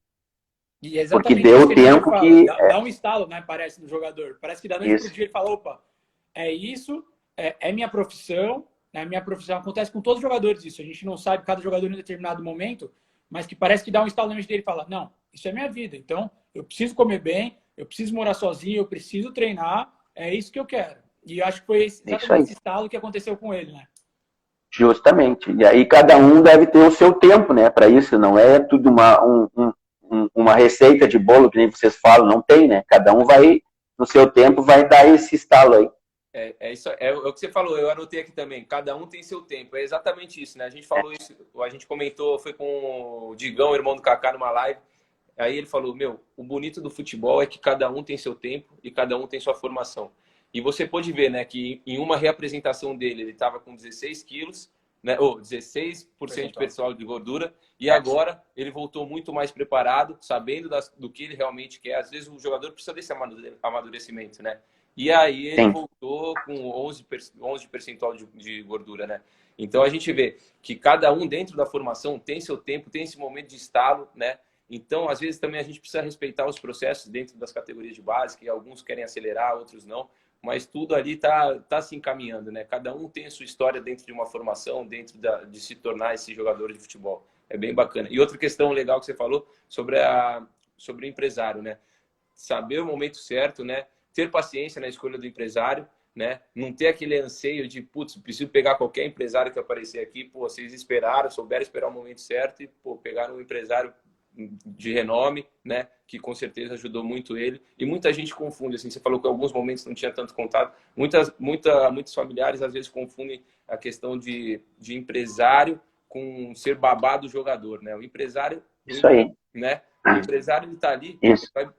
E é porque deu o tempo que... Dá um estalo, né? Parece, no jogador. Parece que da noite pro dia ele fala, opa, é isso, é minha profissão, né? Minha profissão. Acontece com todos os jogadores isso. A gente não sabe cada jogador em um determinado momento, mas que parece que dá um estalo na mente dele e fala, não, isso é minha vida. Então, eu preciso comer bem, eu preciso morar sozinho, eu preciso treinar, é isso que eu quero. E eu acho que foi exatamente esse estalo que aconteceu com ele, né? Justamente. E aí cada um deve ter o seu tempo, né? Para isso, não é tudo uma receita de bolo, que nem vocês falam, não tem, né? Cada um vai, no seu tempo, vai dar esse estalo aí. Isso, é o que você falou, eu anotei aqui também, cada um tem seu tempo, é exatamente isso, né? A gente falou isso, a gente comentou, foi com o Digão, irmão do Kaká, numa live, aí ele falou, o bonito do futebol é que cada um tem seu tempo e cada um tem sua formação. E você pode ver, né, que em uma reapresentação dele, ele estava com 16 quilos, né, ou 16% de percentual de gordura, e agora ele voltou muito mais preparado, sabendo do que ele realmente quer. Às vezes o jogador precisa desse amadurecimento, né? E aí ele voltou com 11 percentual de gordura, né? Então a gente vê que cada um dentro da formação tem seu tempo, tem esse momento de estalo, né? Então, às vezes também a gente precisa respeitar os processos dentro das categorias de base, que alguns querem acelerar, outros não. Mas tudo ali tá se encaminhando, né? Cada um tem a sua história dentro de uma formação, dentro de se tornar esse jogador de futebol. É bem bacana. E outra questão legal que você falou sobre o empresário, né? Saber o momento certo, né? Ter paciência na escolha do empresário, né? Não ter aquele anseio de, putz, preciso pegar qualquer empresário que aparecer aqui. Pô, vocês esperaram, souberam esperar o momento certo e, pô, pegaram um empresário de renome, né? Que com certeza ajudou muito ele. E muita gente confunde, assim, você falou que em alguns momentos não tinha tanto contato. Muitos familiares às vezes confundem a questão de empresário com ser babá do jogador, né? O empresário, Isso aí. Né? O empresário, ele tá ali,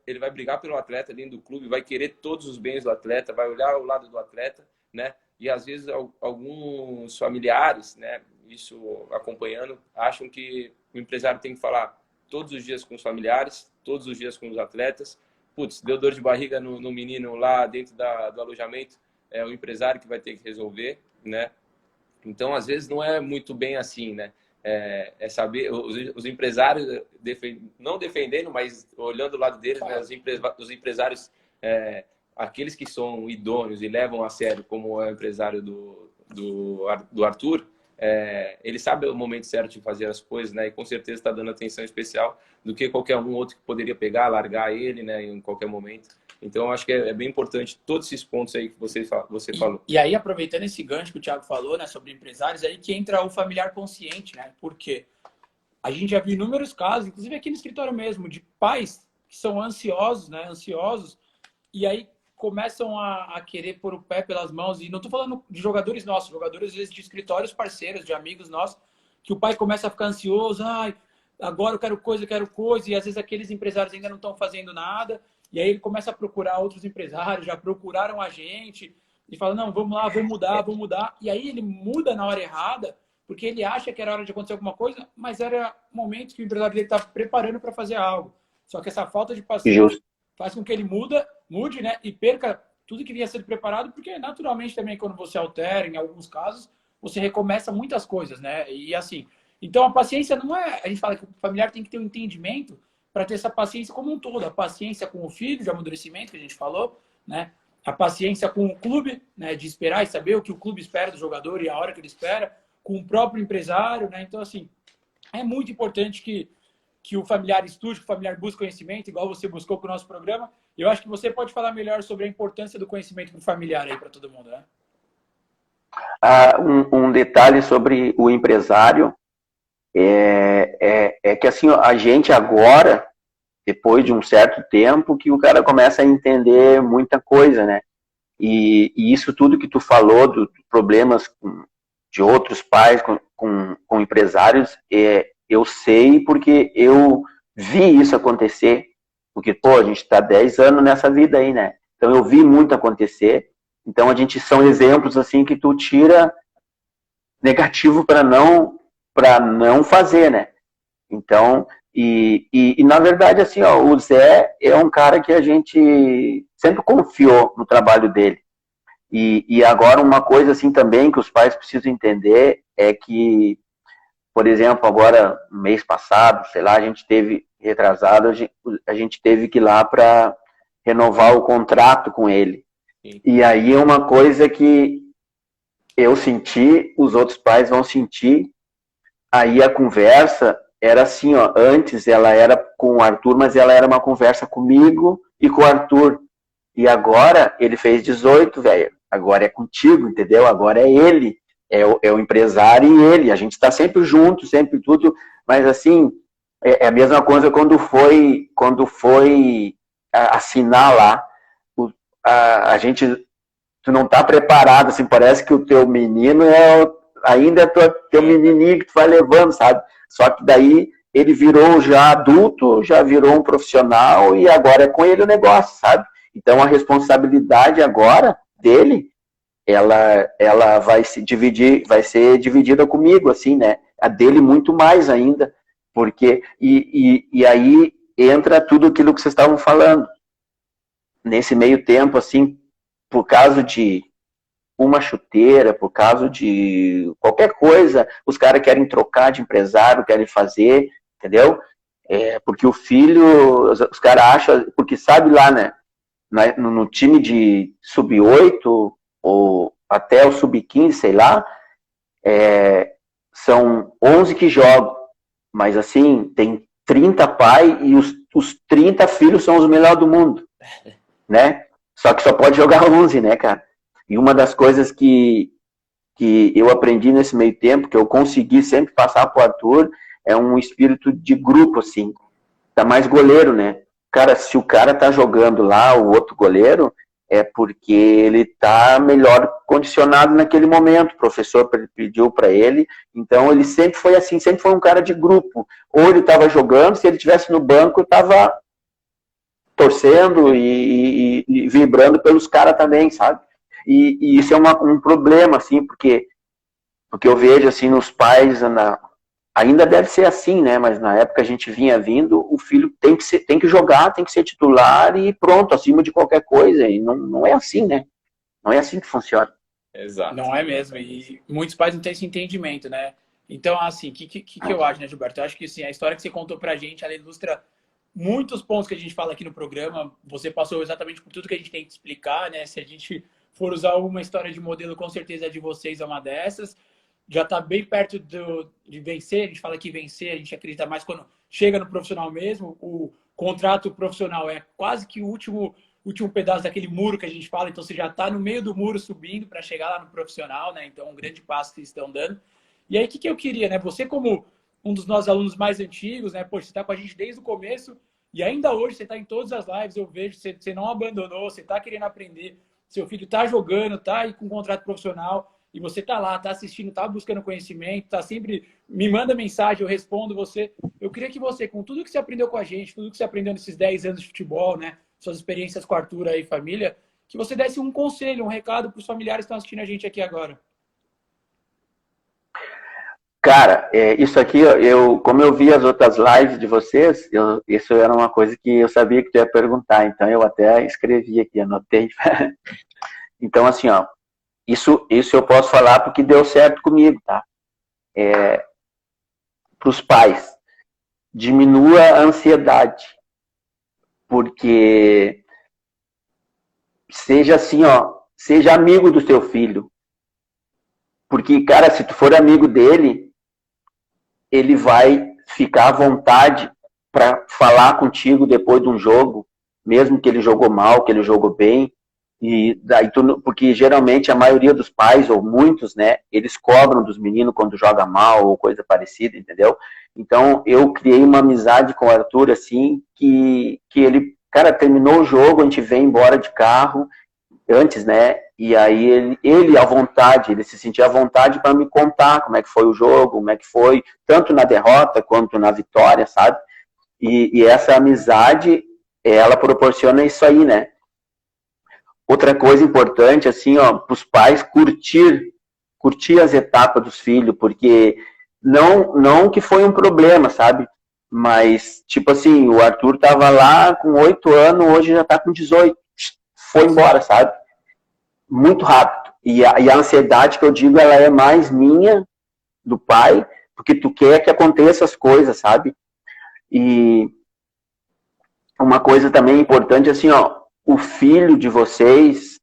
ele vai brigar pelo atleta dentro do clube, vai querer todos os bens do atleta, vai olhar o lado do atleta, né? E às vezes alguns familiares, né, isso acompanhando, acham que o empresário tem que falar todos os dias com os familiares, todos os dias com os atletas. Putz, deu dor de barriga no menino lá dentro do alojamento, é o empresário que vai ter que resolver, né? Então, às vezes, não é muito bem assim, né? É saber, os empresários, não defendendo, mas olhando o lado deles, né? Os empresários, aqueles que são idôneos e levam a sério, como é o empresário do Arthur, ele sabe o momento certo de fazer as coisas, né? E com certeza está dando atenção especial do que qualquer um outro que poderia pegar, largar ele, né? Em qualquer momento. Então, eu acho que é bem importante todos esses pontos aí que você falou. E aí, aproveitando esse gancho que o Thiago falou, né, sobre empresários, aí que entra o familiar consciente, né? Porque a gente já viu inúmeros casos, inclusive aqui no escritório mesmo, de pais que são ansiosos, né? Ansiosos, e aí começam a querer pôr o pé pelas mãos. E não estou falando de jogadores nossos, jogadores às vezes de escritórios parceiros, de amigos nossos, que o pai começa a ficar ansioso, agora eu quero coisa, e às vezes aqueles empresários ainda não estão fazendo nada. E aí ele começa a procurar outros empresários, já procuraram a gente, e fala, não, vamos lá, vamos mudar. E aí ele muda na hora errada, porque ele acha que era hora de acontecer alguma coisa, mas era o momento que o empresário dele está preparando para fazer algo. Só que essa falta de paciência faz com que ele mude, né? E perca tudo que vinha sendo preparado, porque naturalmente também quando você altera, em alguns casos, você recomeça muitas coisas, né? E assim, então a paciência não é... A gente fala que o familiar tem que ter um entendimento para ter essa paciência como um todo. A paciência com o filho, de amadurecimento, que a gente falou, né? A paciência com o clube, né? De esperar e saber o que o clube espera do jogador e a hora que ele espera, com o próprio empresário, né? Então, assim, é muito importante que o familiar estude, que o familiar busque conhecimento, igual você buscou com o nosso programa. Eu acho que você pode falar melhor sobre a importância do conhecimento para o familiar aí, para todo mundo, né? Um detalhe sobre o empresário é que assim, a gente agora, depois de um certo tempo, que o cara começa a entender muita coisa, né? E isso tudo que tu falou, dos problemas de outros pais com empresários, eu sei porque eu vi isso acontecer. Porque, pô, a gente está 10 anos nessa vida aí, né? Então eu vi muito acontecer. Então são exemplos assim que tu tira negativo para não fazer, né? Então, e na verdade, assim, ó, o Zé é um cara que a gente sempre confiou no trabalho dele. E agora uma coisa assim também que os pais precisam entender é que, por exemplo, agora, mês passado, sei lá, a gente teve, retrasado, a gente teve que ir lá para renovar o contrato com ele. Sim. E aí uma coisa que eu senti, os outros pais vão sentir, aí a conversa era assim, ó, antes ela era com o Arthur, mas ela era uma conversa comigo e com o Arthur. E agora ele fez 18, velho. Agora é contigo, entendeu? Agora é ele, é o empresário e ele. A gente está sempre junto, sempre tudo, mas assim, é a mesma coisa quando foi assinar lá. A gente, tu não tá preparado, assim, parece que o teu menino ainda é teu menininho que tu vai levando, sabe? Só que daí ele virou já adulto, já virou um profissional e agora é com ele o negócio, sabe? Então a responsabilidade agora dele, ela vai ser dividida comigo, assim, né? A dele muito mais ainda, porque e aí entra tudo aquilo que vocês estavam falando. Nesse meio tempo, assim, por causa de uma chuteira, por causa de qualquer coisa, os caras querem trocar de empresário, querem fazer, entendeu? Porque o filho, os caras acham, porque sabe lá, né? No time de sub-8 ou até o sub-15, sei lá, são 11 que jogam, mas assim, tem 30 pais e os 30 filhos são os melhores do mundo, né? Só que só pode jogar 11, né, cara? E uma das coisas que eu aprendi nesse meio tempo, que eu consegui sempre passar pro Arthur, é um espírito de grupo, assim. tá mais goleiro, né? Cara, se o cara tá jogando lá, o outro goleiro, é porque ele tá melhor condicionado naquele momento. O professor pediu para ele, então ele sempre foi assim, sempre foi um cara de grupo. Ou ele tava jogando, se ele tivesse no banco, tava torcendo e vibrando pelos caras também, sabe? E isso é um problema, assim, porque eu vejo, assim, nos pais, ainda deve ser assim, né? Mas na época a gente vinha vindo, o filho tem que jogar, tem que ser titular e pronto, acima de qualquer coisa. E não é assim, né? Não é assim que funciona. Exato. Não é mesmo. E muitos pais não têm esse entendimento, né? Então, assim, o que eu acho, né, Gilberto? Eu acho que, assim, a história que você contou pra gente, ela ilustra muitos pontos que a gente fala aqui no programa. Você passou exatamente por tudo que a gente tem que explicar, né? Se a gente for usar alguma história de modelo, com certeza a de vocês é uma dessas. Já está bem perto de vencer. A gente fala que vencer, a gente acredita mais quando chega no profissional mesmo. O contrato profissional é quase que o último pedaço daquele muro que a gente fala. Então, você já está no meio do muro subindo para chegar lá no profissional, né? Então, um grande passo que estão dando. E aí, o que eu queria, né? Você, como um dos nossos alunos mais antigos, né? Poxa, você está com a gente desde o começo e ainda hoje você está em todas as lives. Eu vejo que você não abandonou, você está querendo aprender. Seu filho está jogando, está aí com um contrato profissional. E você está lá, está assistindo, está buscando conhecimento, está sempre... Me manda mensagem, eu respondo você. Eu queria que você, com tudo que você aprendeu com a gente, tudo que você aprendeu nesses 10 anos de futebol, né? Suas experiências com o Arthur aí, família, que você desse um conselho, um recado para os familiares que estão assistindo a gente aqui agora. Cara, isso aqui, como eu vi as outras lives de vocês, isso era uma coisa que eu sabia que tu ia perguntar, então eu até escrevi aqui, anotei. Então, assim, ó, isso eu posso falar porque deu certo comigo, tá? Para os pais, diminua a ansiedade, porque seja assim, ó, seja amigo do seu filho, porque, cara, se tu for amigo dele, ele vai ficar à vontade para falar contigo depois de um jogo, mesmo que ele jogou mal, que ele jogou bem. E daí porque geralmente a maioria dos pais, ou muitos, né, eles cobram dos meninos quando joga mal ou coisa parecida, entendeu? Então eu criei uma amizade com o Arthur, assim, que ele, cara, terminou o jogo, a gente veio embora de carro, antes, né, e aí ele à vontade, ele se sentia à vontade para me contar como é que foi o jogo, como é que foi, tanto na derrota quanto na vitória, sabe? E essa amizade, ela proporciona isso aí, né? Outra coisa importante, assim, ó, para os pais curtir as etapas dos filhos, porque não que foi um problema, sabe? Mas, tipo assim, o Arthur tava lá com 8 anos, hoje já tá com 18. Foi embora, sabe? Muito rápido. E a ansiedade que eu digo, ela é mais minha, do pai, porque tu quer que aconteça as coisas, sabe? E uma coisa também importante, assim, ó, o filho de vocês,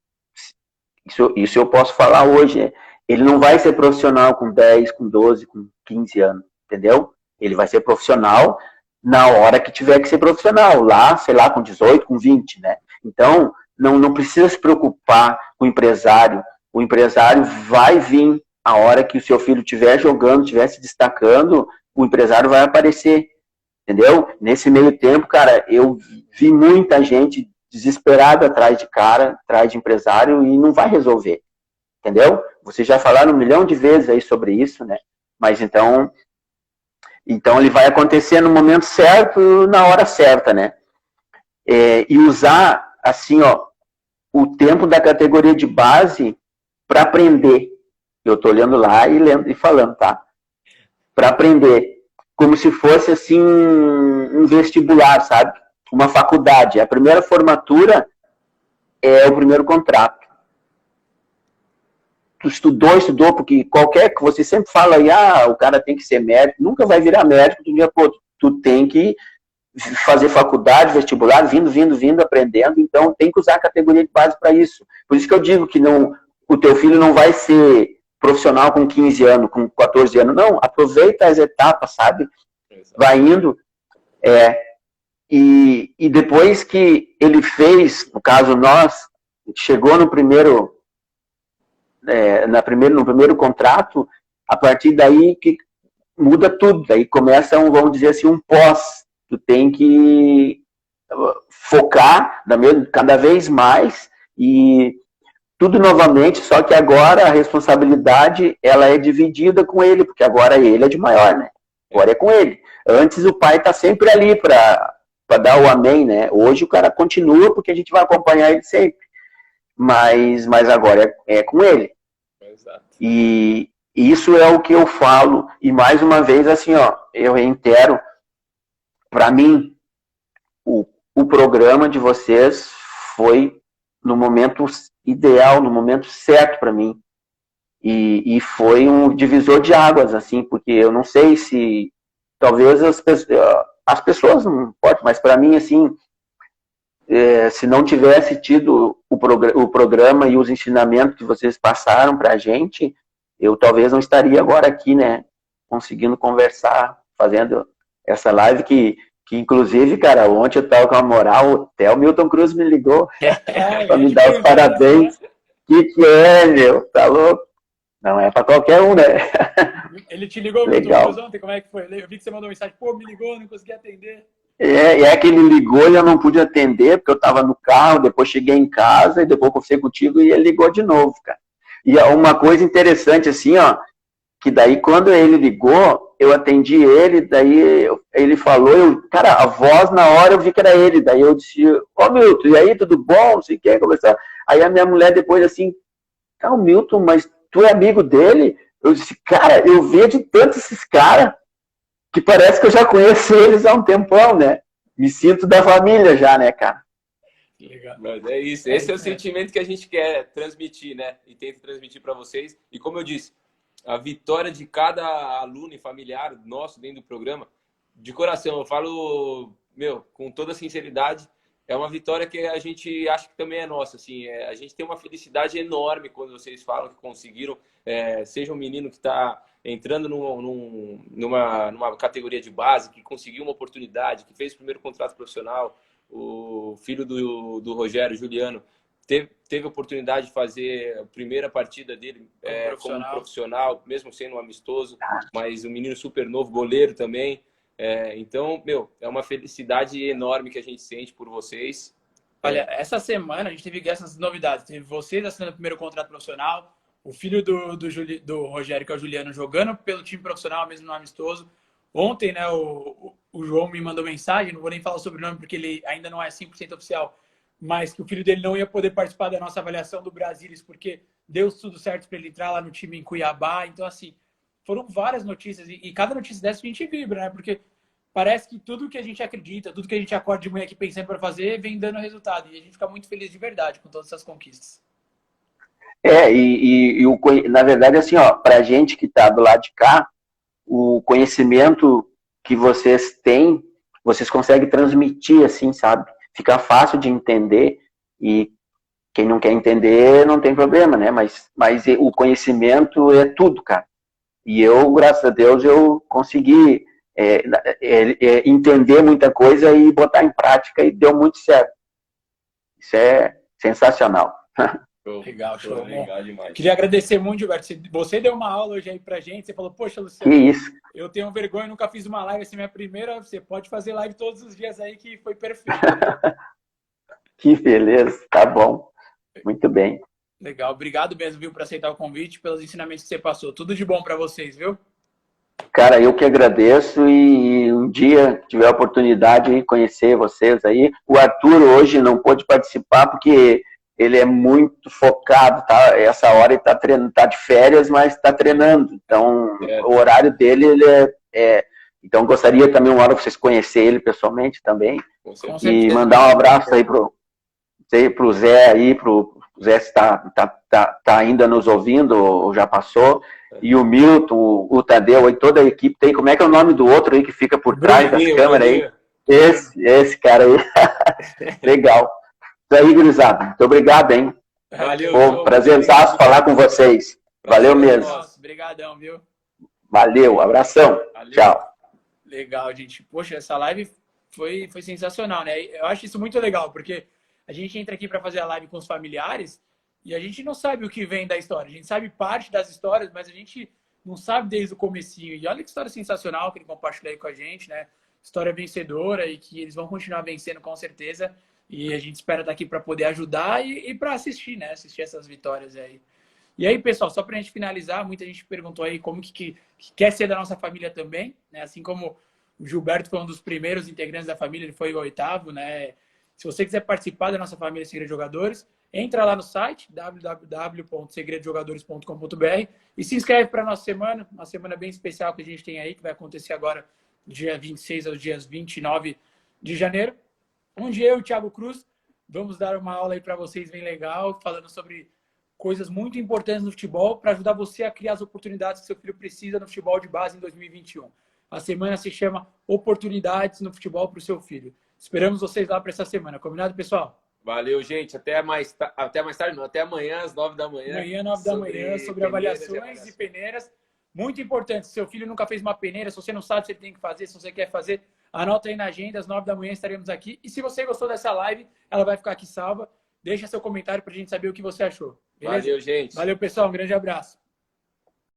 isso eu posso falar hoje, né? Ele não vai ser profissional com 10, com 12, com 15 anos, entendeu? Ele vai ser profissional na hora que tiver que ser profissional, lá, sei lá, com 18, com 20, né? Então, não precisa se preocupar com o empresário vai vir a hora que o seu filho estiver jogando, estiver se destacando, o empresário vai aparecer, entendeu? Nesse meio tempo, cara, eu vi muita gente desesperada atrás de cara, atrás de empresário e não vai resolver, entendeu? Vocês já falaram 1 milhão de vezes aí sobre isso, né? Mas então ele vai acontecer no momento certo, na hora certa, né? E usar, assim, ó, o tempo da categoria de base para aprender. Eu tô olhando lá e lendo e falando, tá? Para aprender. Como se fosse, assim, um vestibular, sabe? Uma faculdade. A primeira formatura é o primeiro contrato. Tu estudou, porque qualquer que você sempre fala aí, o cara tem que ser médico, nunca vai virar médico, tu tem que fazer faculdade, vestibular, vindo, aprendendo, então tem que usar a categoria de base para isso. Por isso que eu digo que o teu filho não vai ser profissional com 15 anos, com 14 anos, não, aproveita as etapas, sabe? Vai indo, e depois que ele fez, no caso nós, chegou no primeiro contrato, a partir daí que muda tudo, daí começa, vamos dizer assim, um pós. tu tem que focar cada vez mais e tudo novamente, só que agora a responsabilidade ela é dividida com ele, porque agora ele é de maior, né? Agora é com ele. Antes o pai tá sempre ali para dar o amém, né? Hoje o cara continua porque a gente vai acompanhar ele sempre, mas agora é com ele. Exato. E isso é o que eu falo, e mais uma vez, assim, ó, eu reitero, para mim, o programa de vocês foi no momento ideal, no momento certo para mim. E foi um divisor de águas, assim, porque eu não sei se talvez as pessoas não importam, mas para mim, assim, se não tivesse tido o programa e os ensinamentos que vocês passaram para a gente, eu talvez não estaria agora aqui, né, conseguindo conversar, fazendo essa live que inclusive, cara, ontem eu tava com a moral, até o Milton Cruz me ligou para me dar os parabéns. Que é, meu? Tá louco? Não é para qualquer um, né? Ele te ligou, Legal. Milton Cruz, ontem? Como é que foi? Eu vi que você mandou mensagem, pô, me ligou, não consegui atender. É que ele ligou e eu não pude atender, porque eu tava no carro, depois cheguei em casa, e depois conversei contigo e ele ligou de novo, cara. E uma coisa interessante, assim, ó, que daí quando ele ligou, eu atendi ele, daí ele falou, cara, a voz na hora eu vi que era ele, daí eu disse, ô Milton, e aí, tudo bom? Não sei o que, conversar. Aí a minha mulher depois assim, o Milton, mas tu é amigo dele? Eu disse, cara, eu vejo tanto esses caras que parece que eu já conheço eles há um tempão, né? Me sinto da família já, né, cara? Legal. Mas é isso, esse é o sentimento que a gente quer transmitir, né? E tenta transmitir para vocês. E como eu disse, a vitória de cada aluno e familiar nosso dentro do programa, de coração, eu falo, meu, com toda sinceridade, é uma vitória que a gente acha que também é nossa, assim, a gente tem uma felicidade enorme quando vocês falam que conseguiram, seja um menino que está entrando numa categoria de base, que conseguiu uma oportunidade, que fez o primeiro contrato profissional, o filho do Rogério, Juliano, teve a oportunidade de fazer a primeira partida dele como profissional, mesmo sendo um amistoso, mas um menino super novo, goleiro também. Então, meu, é uma felicidade enorme que a gente sente por vocês. Olha, essa semana a gente teve essas novidades. Teve vocês assinando o primeiro contrato profissional, o filho do Rogério, que é o Juliano, jogando pelo time profissional, mesmo no amistoso. Ontem, né, o João me mandou mensagem, não vou nem falar sobre o nome porque ele ainda não é 100% oficial, mas que o filho dele não ia poder participar da nossa avaliação do Brasilis porque deu tudo certo para ele entrar lá no time em Cuiabá. Então, assim, foram várias notícias e cada notícia dessa a gente vibra, né? Porque parece que tudo que a gente acredita, tudo que a gente acorda de manhã aqui pensando para fazer, vem dando resultado. E a gente fica muito feliz de verdade com todas essas conquistas. Na verdade, assim, ó, pra gente que tá do lado de cá, o conhecimento que vocês têm, vocês conseguem transmitir, assim, sabe? Fica fácil de entender e quem não quer entender não tem problema, né? Mas o conhecimento é tudo, cara. E eu, graças a Deus, eu consegui entender muita coisa e botar em prática e deu muito certo. Isso é sensacional. Legal, show. Legal demais. Queria agradecer muito, Gilberto. Você deu uma aula hoje aí pra gente. Você falou, poxa, Luciano, que isso? Eu tenho vergonha, nunca fiz uma live assim, minha primeira. Você pode fazer live todos os dias aí, que foi perfeito. Que beleza, tá bom. Muito bem. Legal, obrigado mesmo, viu, por aceitar o convite, pelos ensinamentos que você passou. Tudo de bom para vocês, viu? Cara, eu que agradeço e um dia tiver a oportunidade de conhecer vocês aí. O Arthur hoje não pôde participar porque ele é muito focado, tá? Essa hora ele tá treinando, tá de férias, mas tá treinando. Então, o horário dele, então gostaria também uma hora vocês conhecerem ele pessoalmente também. E mandar um abraço aí pro Zé aí, pro Zé se tá ainda nos ouvindo ou já passou. E o Milton, o Tadeu aí, toda a equipe tem. Como é que é o nome do outro aí que fica por trás das câmeras aí? Esse cara aí. Legal. Isso aí, gurizada. Muito obrigado, hein? Valeu. Prazerzaço falar com vocês. Valeu mesmo. Obrigadão, viu? Valeu, abração. Valeu. Tchau. Legal, gente. Poxa, essa live foi sensacional, né? Eu acho isso muito legal, porque a gente entra aqui para fazer a live com os familiares e a gente não sabe o que vem da história. A gente sabe parte das histórias, mas a gente não sabe desde o comecinho. E olha que história sensacional que ele compartilhou aí com a gente, né? história vencedora e que eles vão continuar vencendo com certeza. E a gente espera estar aqui para poder ajudar e para assistir, né? Assistir essas vitórias aí. E aí, pessoal, só para a gente finalizar, muita gente perguntou aí como que quer ser da nossa família também, né? Assim como o Gilberto foi um dos primeiros integrantes da família, ele foi o 8º, né? Se você quiser participar da nossa família Segredo de Jogadores, entra lá no site www.segredojogadores.com.br e se inscreve para a nossa semana, uma semana bem especial que a gente tem aí, que vai acontecer agora dia 26 aos dias 29 de janeiro, onde eu e o Thiago Cruz vamos dar uma aula aí para vocês bem legal, falando sobre coisas muito importantes no futebol para ajudar você a criar as oportunidades que seu filho precisa no futebol de base em 2021. A semana se chama Oportunidades no Futebol para o seu filho. Esperamos vocês lá para essa semana. Combinado, pessoal? Valeu, gente. Até mais tarde, não. Até amanhã, às 9 da manhã. Amanhã, 9 da manhã, sobre avaliações e peneiras. Muito importante. Se seu filho nunca fez uma peneira, se você não sabe se ele tem que fazer, se você quer fazer, anota aí na agenda. Às 9 da manhã estaremos aqui. E se você gostou dessa live, ela vai ficar aqui salva. Deixa seu comentário para a gente saber o que você achou. Beleza? Valeu, gente. Valeu, pessoal. Um grande abraço.